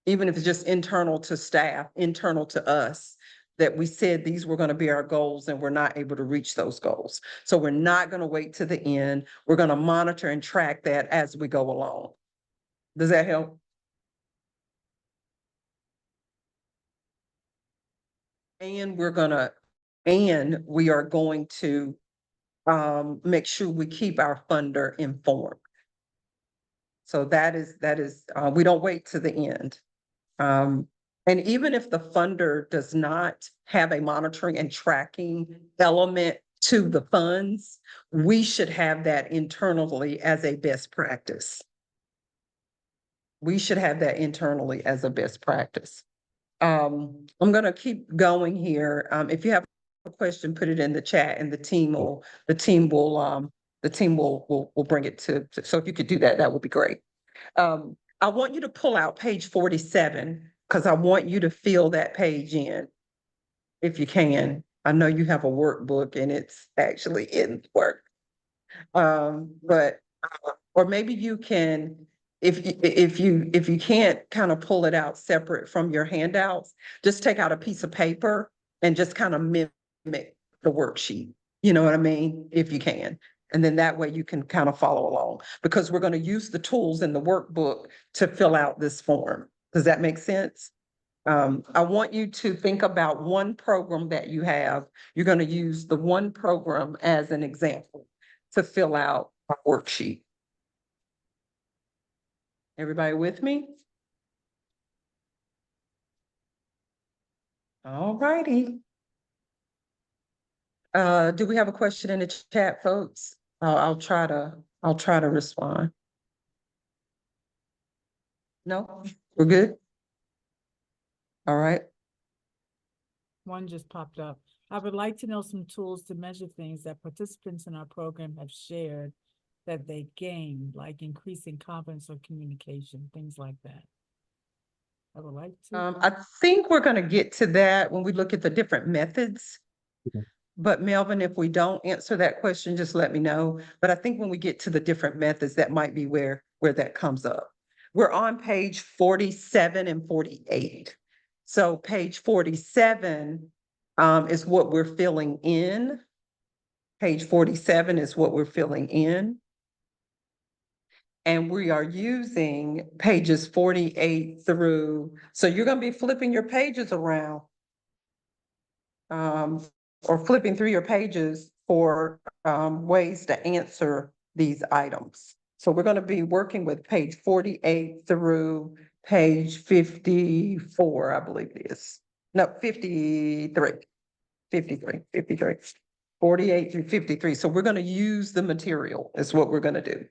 Even if it's just internal to staff, internal to us, that we said these were going to be our goals and we're not able to reach those goals. So we're not going to wait to the end. We're going to monitor and track that as we go along. Does that help? And we are going to make sure we keep our funder informed. So that is, we don't wait to the end. And even if the funder does not have a monitoring and tracking element to the funds, we should have that internally as a best practice. We should have that internally as a best practice. I'm going to keep going here. If you have a question, put it in the chat, and the team will bring it to. So if you could do that, that would be great. I want you to pull out page 47 because I want you to fill that page in, if you can. I know you have a workbook and it's actually in work, or maybe you can. If you can't kind of pull it out separate from your handouts, just take out a piece of paper and just kind of mimic the worksheet. You know what I mean? If you can. And then that way you can kind of follow along, because we're going to use the tools in the workbook to fill out this form. Does that make sense? I want you to think about one program that you have. You're going to use the one program as an example to fill out a worksheet. Everybody with me? All righty. Do we have a question in the chat, folks? I'll try to respond. No, we're good? All right. One just popped up. I would like to know some tools to measure things that participants in our program have shared that they gained, like increasing confidence or communication, things like that. I would like to. I think we're gonna get to that when we look at the different methods. Okay. But Melvin, if we don't answer that question, just let me know. But I think when we get to the different methods, that might be where that comes up. We're on page 47 and 48. So page 47 is what we're filling in. Page 47 is what we're filling in. And we are using pages 48 through, so you're gonna be flipping your pages around. Or flipping through your pages for ways to answer these items. So we're gonna be working with page 48 through page 54, I believe it is. No, 53. 48 through 53. So we're gonna use the material is what we're gonna do.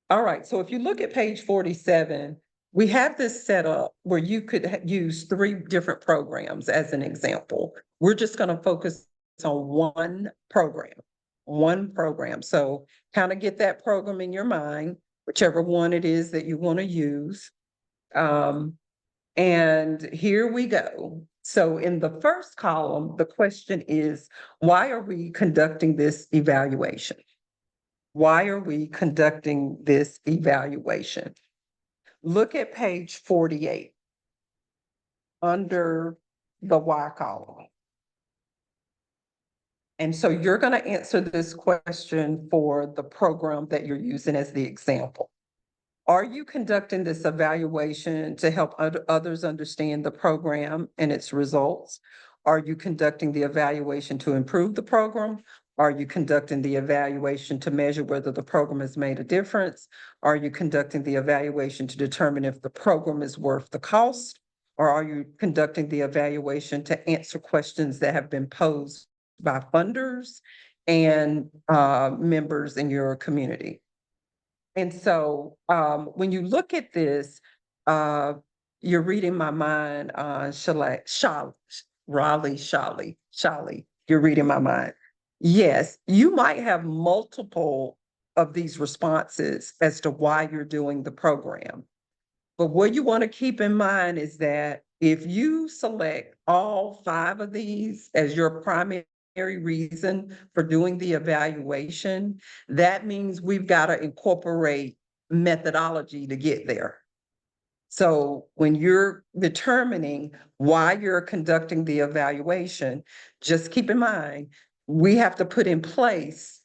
All right, so if you look at page 47, we have this set up where you could use 3 different programs as an example. We're just gonna focus on one program. So kind of get that program in your mind, whichever one it is that you want to use. And here we go. So in the first column, the question is, why are we conducting this evaluation? Why are we conducting this evaluation? Look at page 48 under the why column. And so you're going to answer this question for the program that you're using as the example. Are you conducting this evaluation to help others understand the program and its results? Are you conducting the evaluation to improve the program? Are you conducting the evaluation to measure whether the program has made a difference? Are you conducting the evaluation to determine if the program is worth the cost? Or are you conducting the evaluation to answer questions that have been posed by funders and members in your community? And so when you look at this, you're reading my mind on Shali. You're reading my mind. Yes, you might have multiple of these responses as to why you're doing the program. But what you want to keep in mind is that if you select all 5 of these as your primary reason for doing the evaluation, that means we've got to incorporate methodology to get there. So when you're determining why you're conducting the evaluation, just keep in mind, we have to put in place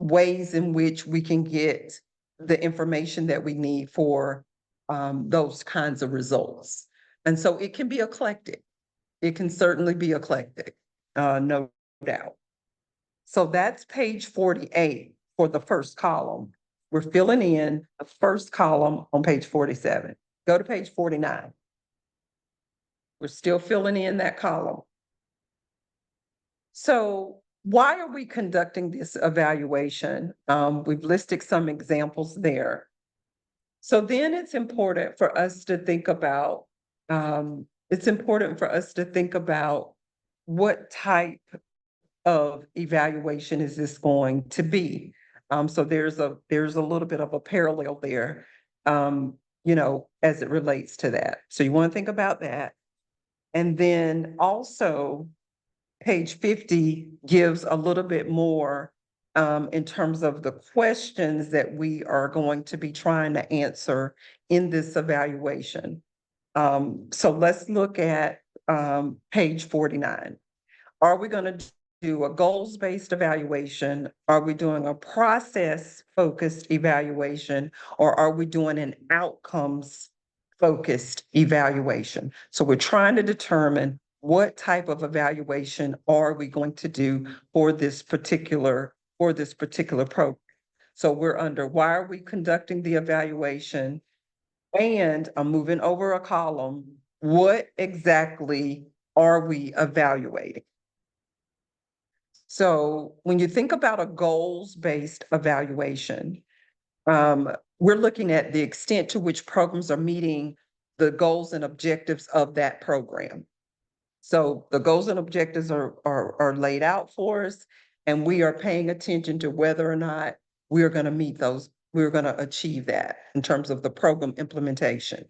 ways in which we can get the information that we need for those kinds of results. And so it can be eclectic. It can certainly be eclectic, no doubt. So that's page 48 for the first column. We're filling in the first column on page 47. Go to page 49. We're still filling in that column. So why are we conducting this evaluation? We've listed some examples there. So then it's important for us to think about, what type of evaluation is this going to be? So there's a little bit of a parallel there, as it relates to that. So you want to think about that. And then also page 50 gives a little bit more in terms of the questions that we are going to be trying to answer in this evaluation. So let's look at page 49. Are we going to do a goals-based evaluation? Are we doing a process-focused evaluation? Or are we doing an outcomes-focused evaluation? So we're trying to determine what type of evaluation are we going to do for this particular program. So we're under why are we conducting the evaluation? And I'm moving over a column. What exactly are we evaluating? So when you think about a goals-based evaluation, we're looking at the extent to which programs are meeting the goals and objectives of that program. So the goals and objectives are laid out for us, and we are paying attention to whether or not we are going to meet those, we're going to achieve that in terms of the program implementation.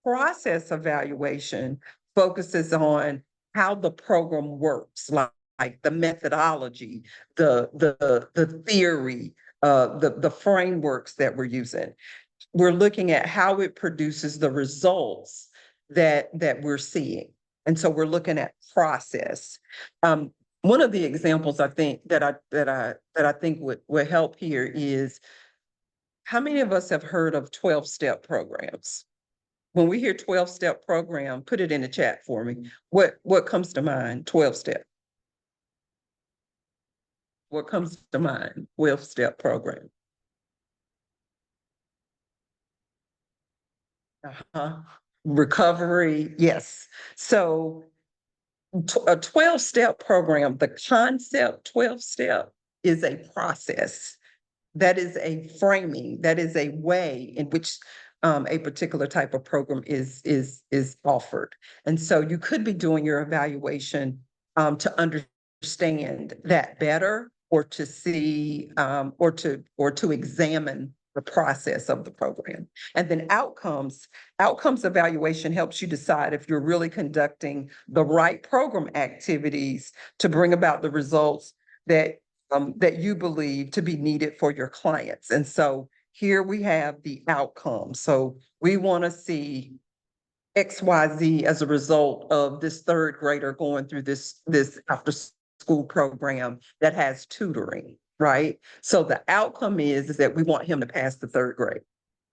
Process evaluation focuses on how the program works, like the methodology, the theory, the frameworks that we're using. We're looking at how it produces the results that we're seeing. And so we're looking at process. One of the examples I think that I think would help here is, how many of us have heard of 12-step programs? When we hear 12-step program, put it in the chat for me. What comes to mind? 12-step. What comes to mind? 12-step program. Recovery, yes. So a 12-step program, the concept 12-step is a process. That is a framing, that is a way in which a particular type of program is offered. And so you could be doing your evaluation to understand that better, or to see, or to examine the process of the program. And then outcomes evaluation helps you decide if you're really conducting the right program activities to bring about the results that you believe to be needed for your clients. And so here we have the outcome. So we want to see XYZ as a result of this third grader going through this after school program that has tutoring, right? So the outcome is that we want him to pass the third grade.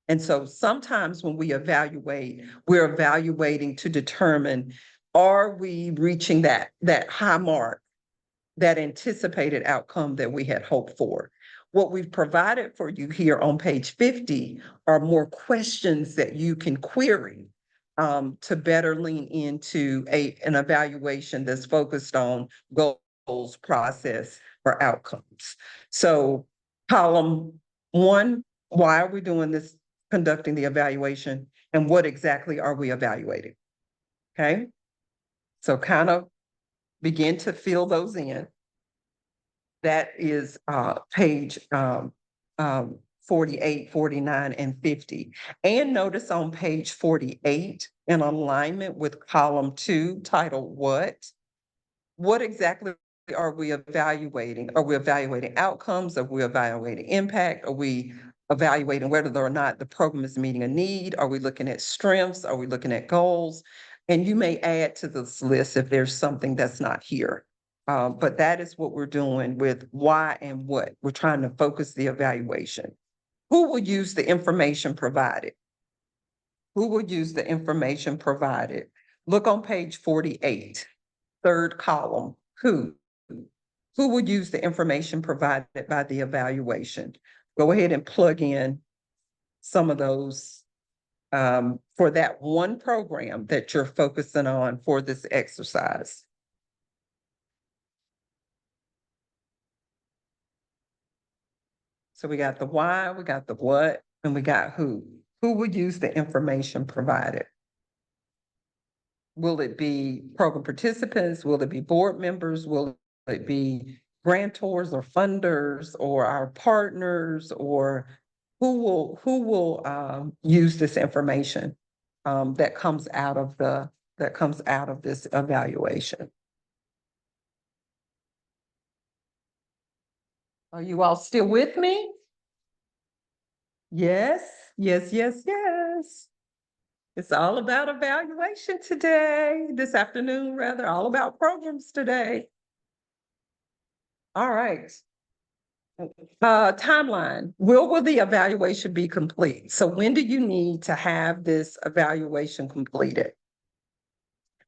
And so sometimes when we evaluate, we're evaluating to determine, are we reaching that high mark, that anticipated outcome that we had hoped for? What we've provided for you here on page 50 are more questions that you can query to better lean into an evaluation that's focused on goals, process, or outcomes. So column 1, why are we doing this, conducting the evaluation, and what exactly are we evaluating? Okay, so kind of begin to fill those in. That is page 48, 49, and 50. And notice on page 48, in alignment with column 2, titled what exactly are we evaluating? Are we evaluating outcomes? Are we evaluating impact? Are we evaluating whether or not the program is meeting a need? Are we looking at strengths? Are we looking at goals? And you may add to this list if there's something that's not here. But that is what we're doing with why and what. We're trying to focus the evaluation. Who will use the information provided? Who will use the information provided? Look on page 48, third column. Who will use the information provided by the evaluation? Go ahead and plug in some of those for that one program that you're focusing on for this exercise. So we got the why, we got the what, and we got who. Who will use the information provided? Will it be program participants? Will it be board members? Will it be grantors or funders or our partners? Or who will use this information that comes out of this evaluation? Are you all still with me? Yes, yes, yes, yes. It's all about evaluation today, this afternoon, rather, all about programs today. All right. Timeline. Will the evaluation be complete? So when do you need to have this evaluation completed?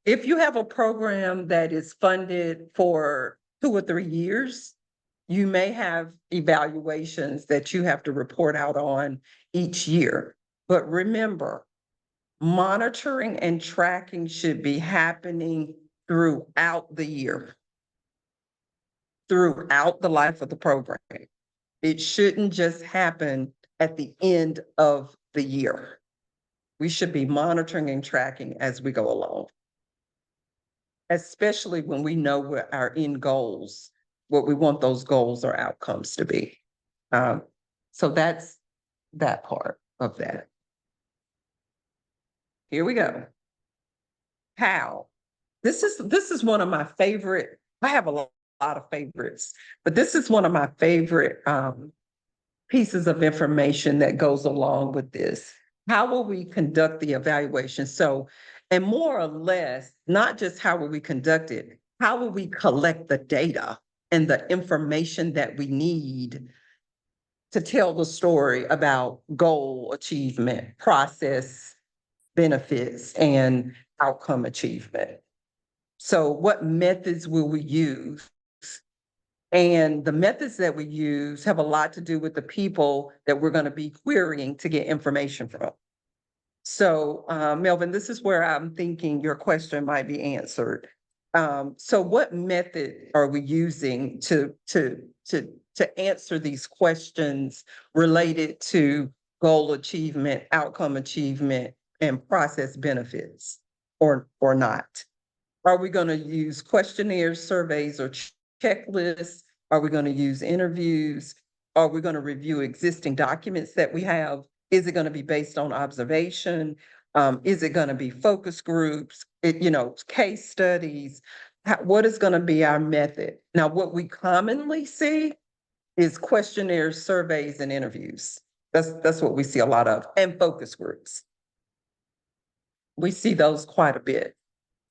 If you have a program that is funded for 2 or 3 years, you may have evaluations that you have to report out on each year. But remember, monitoring and tracking should be happening throughout the year, throughout the life of the program. It shouldn't just happen at the end of the year. We should be monitoring and tracking as we go along, especially when we know what our end goals, what we want those goals or outcomes to be. So that's that part of that. Here we go. How? This is one of my favorite. I have a lot of favorites, but this is one of my favorite pieces of information that goes along with this. How will we conduct the evaluation? So, and more or less, not just how will we conduct it, how will we collect the data and the information that we need to tell the story about goal achievement, process, benefits, and outcome achievement. So what methods will we use? And the methods that we use have a lot to do with the people that we're going to be querying to get information from. So Melvin, this is where I'm thinking your question might be answered. So what method are we using to answer these questions related to goal achievement, outcome achievement, and process benefits, or not? Are we going to use questionnaires, surveys, or checklists? Are we going to use interviews? Are we going to review existing documents that we have? Is it going to be based on observation? Is it going to be focus groups? Case studies? What is going to be our method? Now, what we commonly see is questionnaires, surveys, and interviews. That's what we see a lot of, and focus groups. We see those quite a bit.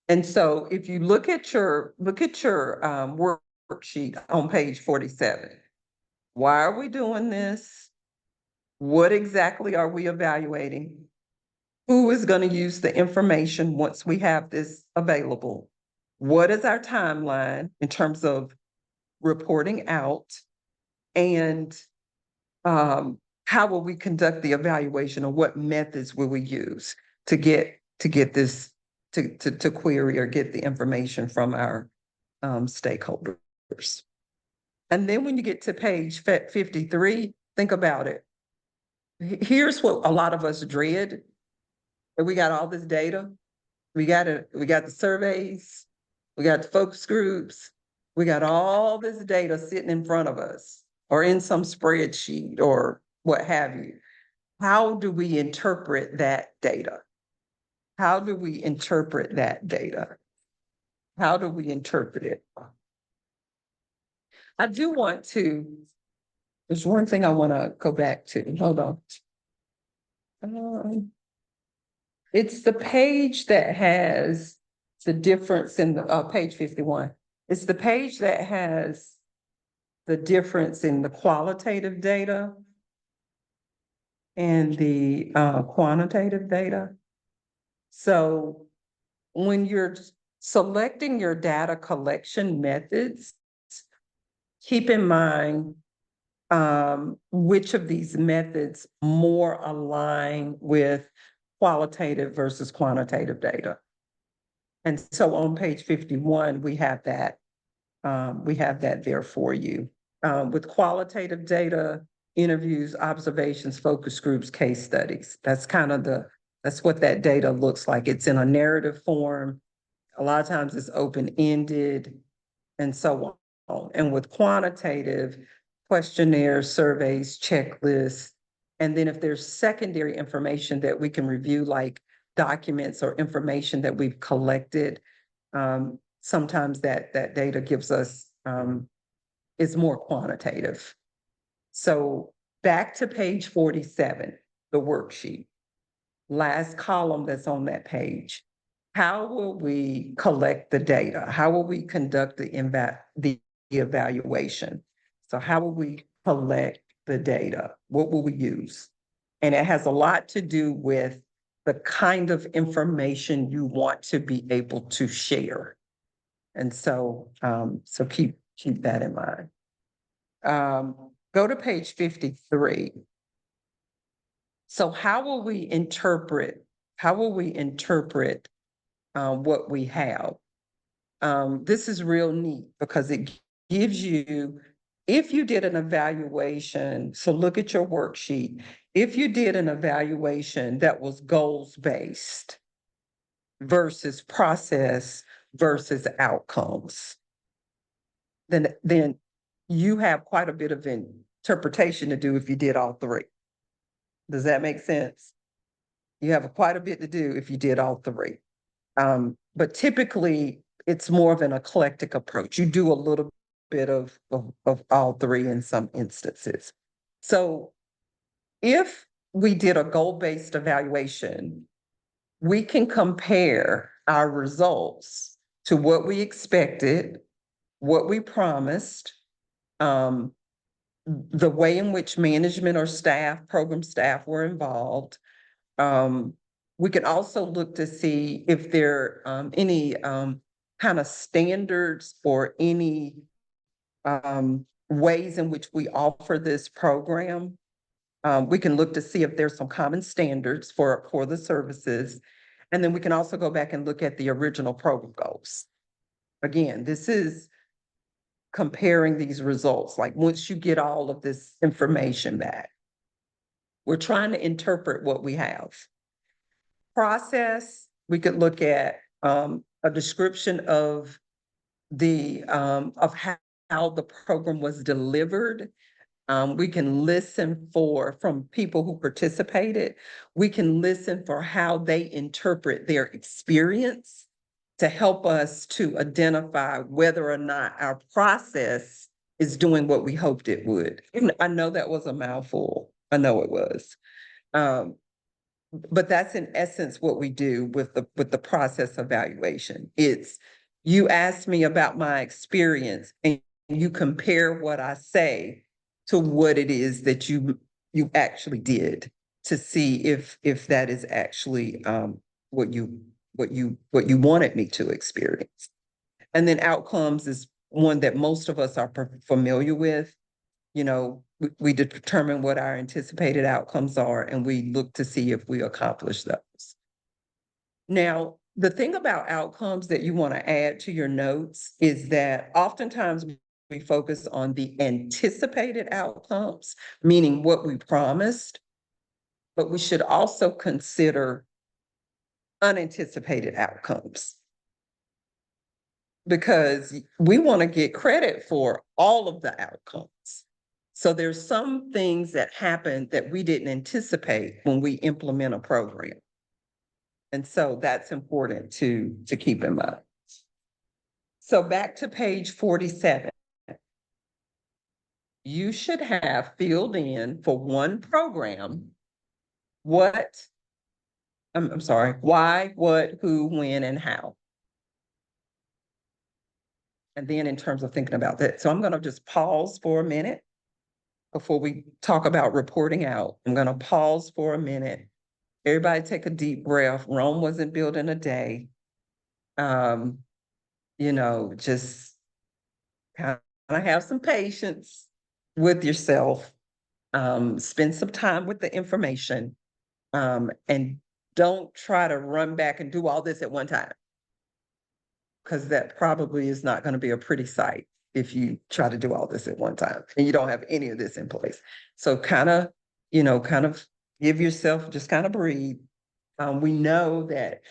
And so if you look at your worksheet on page 47, why are we doing this? What exactly are we evaluating? Who is going to use the information once we have this available? What is our timeline in terms of reporting out? And how will we conduct the evaluation, or what methods will we use to get this to query or get the information from our stakeholders? And then when you get to page 53, think about it. Here's what a lot of us dread. We got all this data. We got the surveys. We got the focus groups. We got all this data sitting in front of us, or in some spreadsheet or what have you. How do we interpret that data? How do we interpret that data? How do we interpret it? I do want to, there's one thing I want to go back to. Hold on. It's the page that has the difference in the page 51. It's the page that has the difference in the qualitative data and the quantitative data. So when you're selecting your data collection methods, keep in mind which of these methods more align with qualitative versus quantitative data. And so on page 51, we have that there for you. With qualitative data, interviews, observations, focus groups, case studies. That's what that data looks like. It's in a narrative form. A lot of times it's open-ended and so on. And with quantitative, questionnaires, surveys, checklists, and then if there's secondary information that we can review, like documents or information that we've collected, sometimes that data gives us, is more quantitative. So back to page 47, the worksheet, last column that's on that page. How will we collect the data? How will we conduct the evaluation? So how will we collect the data? What will we use? And it has a lot to do with the kind of information you want to be able to share. And so, so keep that in mind. Go to page 53. So how will we interpret what we have? This is real neat because it gives you, if you did an evaluation, so look at your worksheet. If you did an evaluation that was goals-based versus process versus outcomes, then you have quite a bit of interpretation to do if you did all three. Does that make sense? You have quite a bit to do if you did all three. But typically it's more of an eclectic approach. You do a little bit of all three in some instances. So if we did a goal-based evaluation, we can compare our results to what we expected, what we promised, the way in which management or staff, program staff were involved. We can also look to see if there any kind of standards or any ways in which we offer this program. We can look to see if there's some common standards for the services. And then we can also go back and look at the original program goals. Again, this is comparing these results. Like once you get all of this information back, we're trying to interpret what we have. Process, we could look at a description of the of how the program was delivered. We can listen from people who participated. We can listen for how they interpret their experience to help us to identify whether or not our process is doing what we hoped it would. And I know that was a mouthful. I know it was. But that's in essence what we do with the process evaluation. It's, you ask me about my experience and you compare what I say to what it is that you actually did to see if that is actually what you wanted me to experience. And then outcomes is one that most of us are familiar with. You know, we determine what our anticipated outcomes are and we look to see if we accomplish those. Now, the thing about outcomes that you want to add to your notes is that oftentimes we focus on the anticipated outcomes, meaning what we promised, but we should also consider unanticipated outcomes. Because we want to get credit for all of the outcomes. So there's some things that happen that we didn't anticipate when we implement a program. And so that's important to keep in mind. So back to page 47. You should have filled in for one program what, I'm sorry, why, what, who, when, and how. And then in terms of thinking about that, so I'm going to just pause for a minute before we talk about reporting out. I'm going to pause for a minute. Everybody take a deep breath. Rome wasn't built in a day. You know, just kind of have some patience with yourself. Spend some time with the information. And don't try to run back and do all this at one time. Because that probably is not going to be a pretty sight if you try to do all this at one time and you don't have any of this in place. So kind of give yourself, just kind of breathe. We know that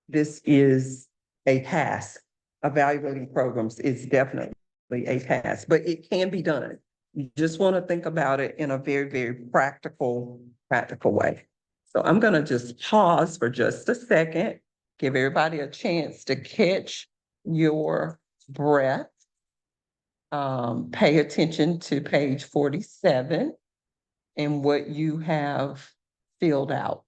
this is a task. Evaluating programs is definitely a task, but it can be done. You just want to think about it in a very, very practical way. So I'm going to just pause for just a second. Give everybody a chance to catch your breath. Pay attention to page 47 and what you have filled out.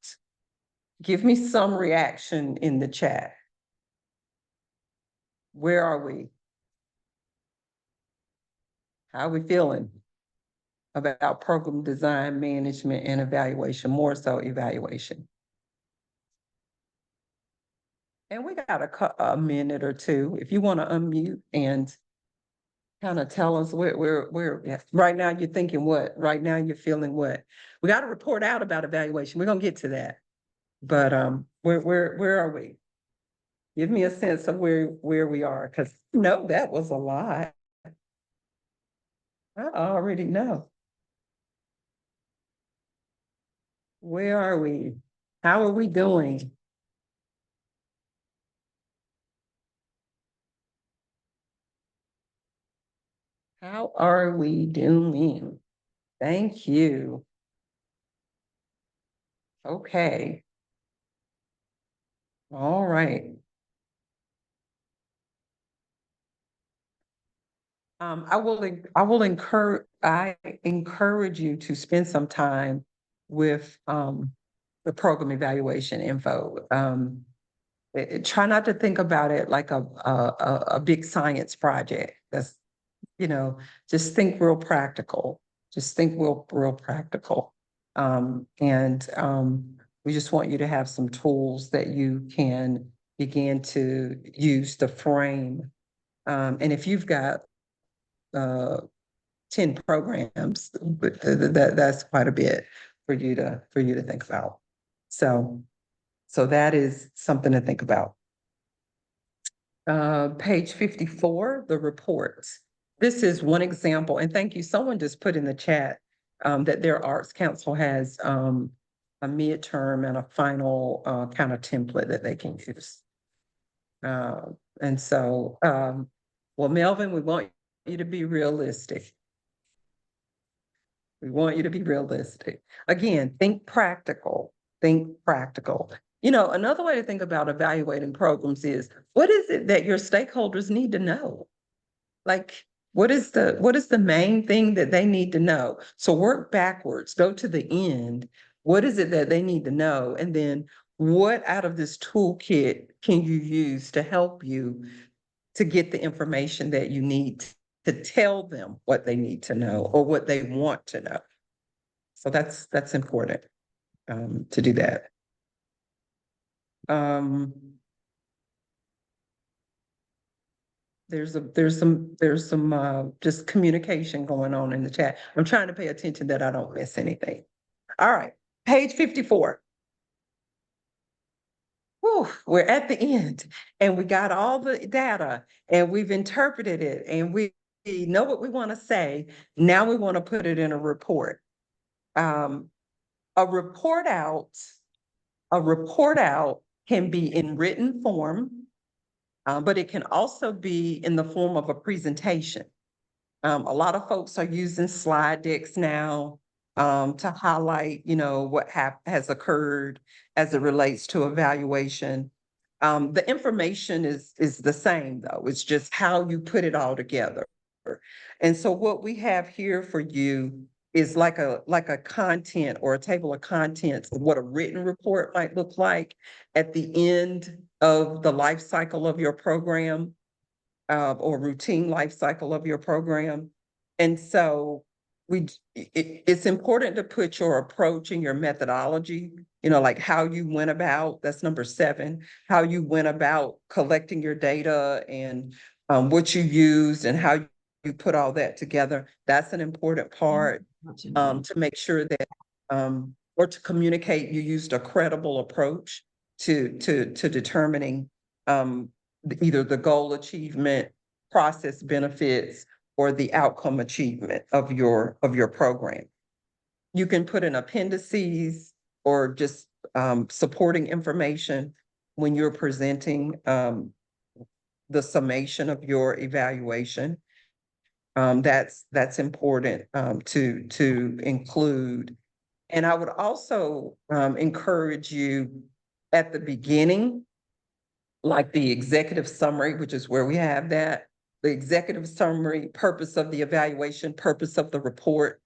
Give me some reaction in the chat. Where are we? How are we feeling about program design, management, and evaluation, more so evaluation? And we got a minute or two if you want to unmute and kind of tell us yeah, right now you're thinking what? Right now you're feeling what? We got to report out about evaluation. We're gonna get to that. But where are we? Give me a sense of where we are, because no, that was a lot. I already know. Where are we? How are we doing? How are we doing? Thank you. Okay. All right. I encourage you to spend some time with, the program evaluation info. Try not to think about it like a big science project. That's, just think real practical. Just think real practical. We just want you to have some tools that you can begin to use to frame. And if you've got 10 programs, but that's quite a bit for you to think about. So that is something to think about. Page 54, the reports. This is one example, and thank you. Someone just put in the chat that their Arts Council has a midterm and a final kind of template that they can use. Well, Melvin, we want you to be realistic. We want you to be realistic. Again, think practical. Think practical. Another way to think about evaluating programs is, what is it that your stakeholders need to know? Like, what is the main thing that they need to know? So work backwards, go to the end. What is it that they need to know? And then what out of this toolkit can you use to help you to get the information that you need to tell them what they need to know or what they want to know? So that's important to do that. There's some just communication going on in the chat. I'm trying to pay attention that I don't miss anything. All right, page 54. Whew, we're at the end and we got all the data and we've interpreted it and we know what we want to say. Now we want to put it in a report. A report out can be in written form, but it can also be in the form of a presentation. A lot of folks are using slide decks now to highlight, what has occurred as it relates to evaluation. The information is the same though. It's just how you put it all together. And so what we have here for you is like a content or a table of contents of what a written report might look like at the end of the life cycle of your program, or routine life cycle of your program. And so it's important to put your approach and your methodology, like how you went about, that's number 7, how you went about collecting your data and what you used and how you put all that together. That's an important part to make sure that, or to communicate, you used a credible approach to determining either the goal achievement, process benefits, or the outcome achievement of your program. You can put in appendices or just supporting information when you're presenting the summation of your evaluation. That's important to include. And I would also encourage you at the beginning, like the executive summary, which is where we have that, the executive summary, purpose of the evaluation, purpose of the report,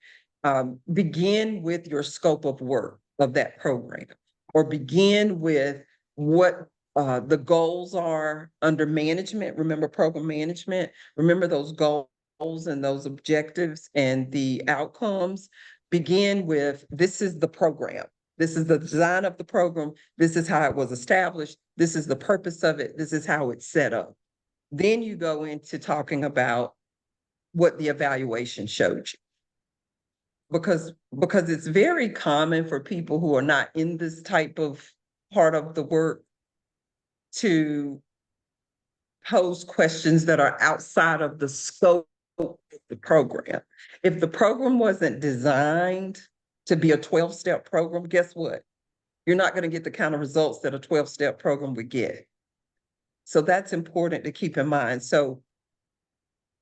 begin with your scope of work of that program, or begin with what the goals are under management. Remember program management, remember those goals and those objectives and the outcomes. Begin with, this is the program. This is the design of the program. This is how it was established. This is the purpose of it. This is how it's set up. Then you go into talking about what the evaluation showed you. Because it's very common for people who are not in this type of part of the work to pose questions that are outside of the scope of the program. If the program wasn't designed to be a 12-step program, guess what? You're not going to get the kind of results that a 12-step program would get. So that's important to keep in mind. So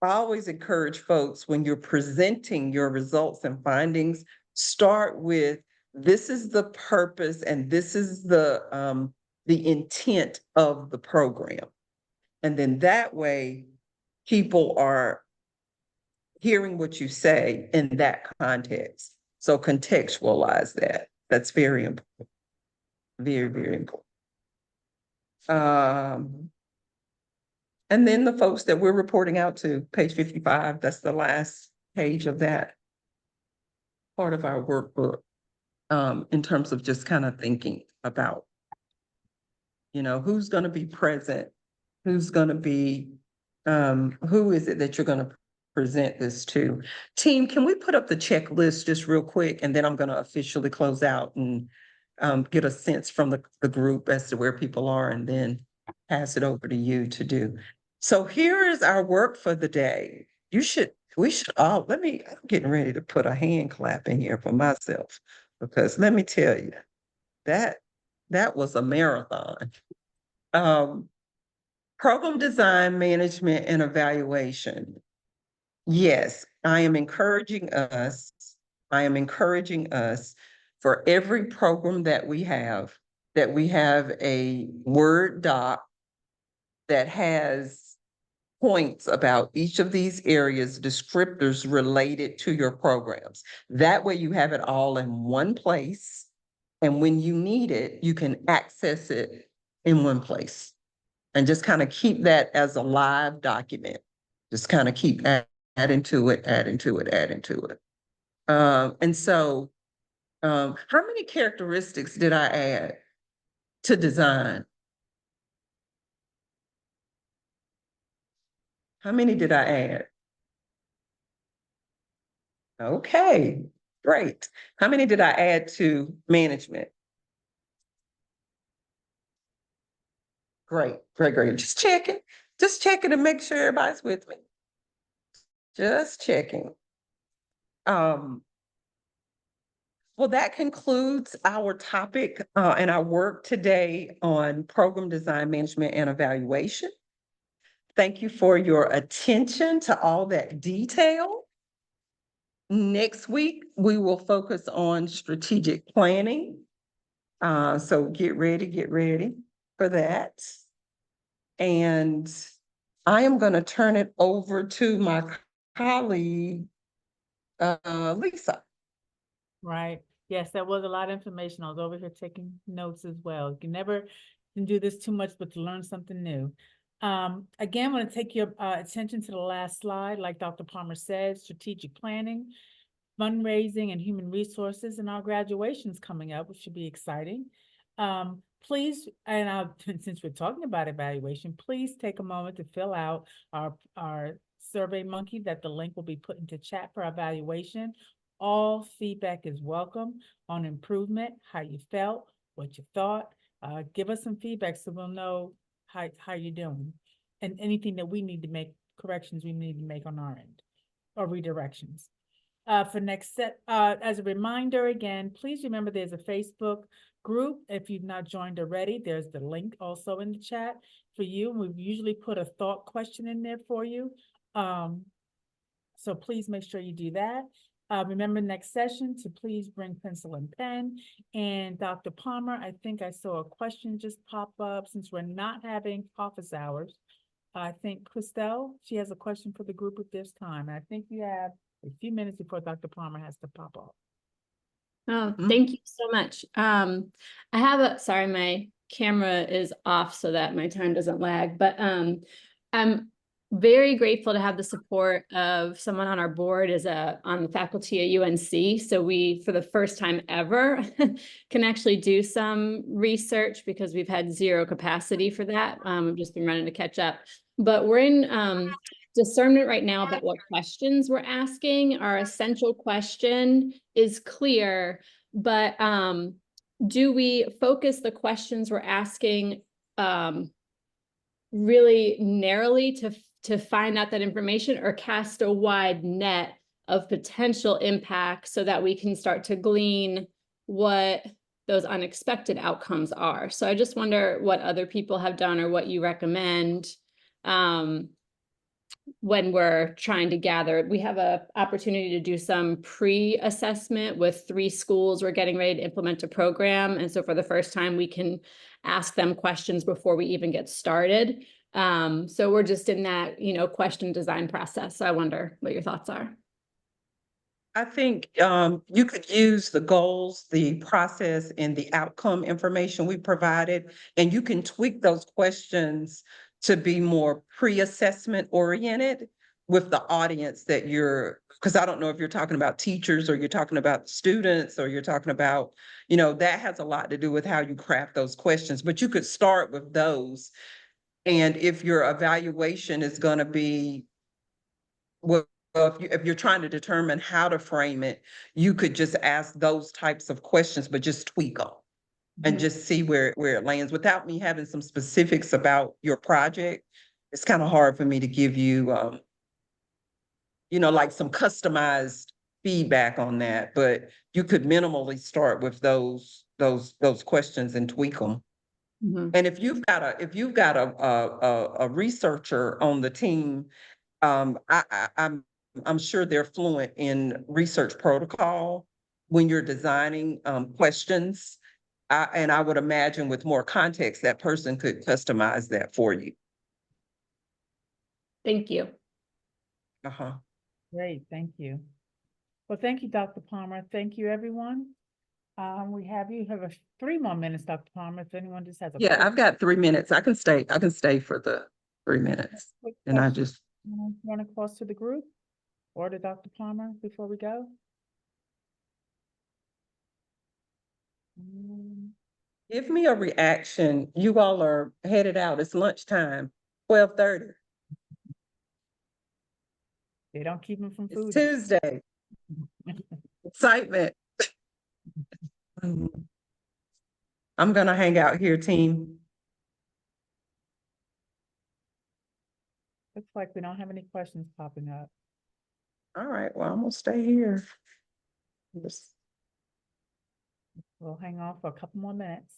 I always encourage folks, when you're presenting your results and findings, start with, this is the purpose and this is the intent of the program. And then that way, people are hearing what you say in that context. So contextualize that. That's very important. Very, very important. And then the folks that we're reporting out to, page 55, that's the last page of that part of our workbook, in terms of just kind of thinking about, who's going to be present, who's going to be, who is it that you're going to present this to? Team, can we put up the checklist just real quick, and then I'm going to officially close out and get a sense from the group as to where people are, and then pass it over to you to do. So here is our work for the day. We should all, I'm getting ready to put a hand clap in here for myself, because let me tell you, that was a marathon. Program design, management, and evaluation. Yes, I am encouraging us for every program that we have a Word doc that has points about each of these areas, descriptors related to your programs. That way you have it all in one place. And when you need it, you can access it in one place. And just kind of keep that as a live document. Just kind of keep adding to it. And so, how many characteristics did I add to design? How many did I add? Okay, great. How many did I add to management? Great. Just checking to make sure everybody's with me. Just checking. Well, that concludes our topic and our work today on program design, management, and evaluation. Thank you for your attention to all that detail. Next week, we will focus on strategic planning. So get ready for that. And I am going to turn it over to my colleague, Lisa. Right. Yes, that was a lot of information. I was over here taking notes as well. You never can do this too much, but to learn something new. Again, I want to take your attention to the last slide. Like Dr. Palmer said, strategic planning, fundraising, and human resources, and our graduation's coming up, which should be exciting. Please, and since we're talking about evaluation, please take a moment to fill out our Survey Monkey that the link will be put into chat for our evaluation. All feedback is welcome on improvement, how you felt, what you thought. Give us some feedback so we'll know how you're doing, and anything that we need to make, corrections we need to make on our end, or redirections. For next set, as a reminder again, please remember there's a Facebook group. If you've not joined already, there's the link also in the chat for you. We've usually put a thought question in there for you. So please make sure you do that. Remember next session to please bring pencil and pen. And Dr. Palmer, I think I saw a question just pop up since we're not having office hours. I think Christelle, she has a question for the group at this time. And I think you have a few minutes before Dr. Palmer has to pop off. Oh, thank you so much. I have sorry, my camera is off so that my time doesn't lag, but I'm very grateful to have the support of someone on our board on the faculty at UNC. So we, for the first time ever, can actually do some research because we've had zero capacity for that. We've just been running to catch up. But we're in discernment right now about what questions we're asking. Our essential question is clear, but do we focus the questions we're asking really narrowly to find out that information, or cast a wide net of potential impacts so that we can start to glean what those unexpected outcomes are? So I just wonder what other people have done or what you recommend when we're trying to gather. We have an opportunity to do some pre-assessment with 3 schools. We're getting ready to implement a program. And so for the first time, we can ask them questions before we even get started. So we're just in that, question design process. So I wonder what your thoughts are. I think you could use the goals, the process, and the outcome information we provided, and you can tweak those questions to be more pre-assessment oriented with the audience that because I don't know if you're talking about teachers or you're talking about students or you're talking about, that has a lot to do with how you craft those questions, but you could start with those. And if your evaluation is going to be, well, if you're trying to determine how to frame it, you could just ask those types of questions, but just tweak them and just see where it lands without me having some specifics about your project. It's kind of hard for me to give you, like some customized feedback on that, but you could minimally start with those questions and tweak them. And if you've got a researcher on the team, I'm sure they're fluent in research protocol when you're designing questions. And I would imagine with more context, that person could customize that for you. Thank you. Uh-huh. Great, thank you. Well, thank you, Dr. Palmer. Thank you, everyone. We have 3 more minutes, Dr. Palmer, if anyone just has a. Yeah, I've got 3 minutes. I can stay for the 3 minutes. quick And I question. just, Run across to the group or to Dr. Palmer before we go? give me a reaction. You all are headed out. It's lunchtime, 12:30. They don't keep them from It's food. Tuesday. Excitement. I'm gonna hang out here, team. Looks like we don't have any questions popping up. All right, well, I'm gonna stay here. We'll hang on for a couple more minutes.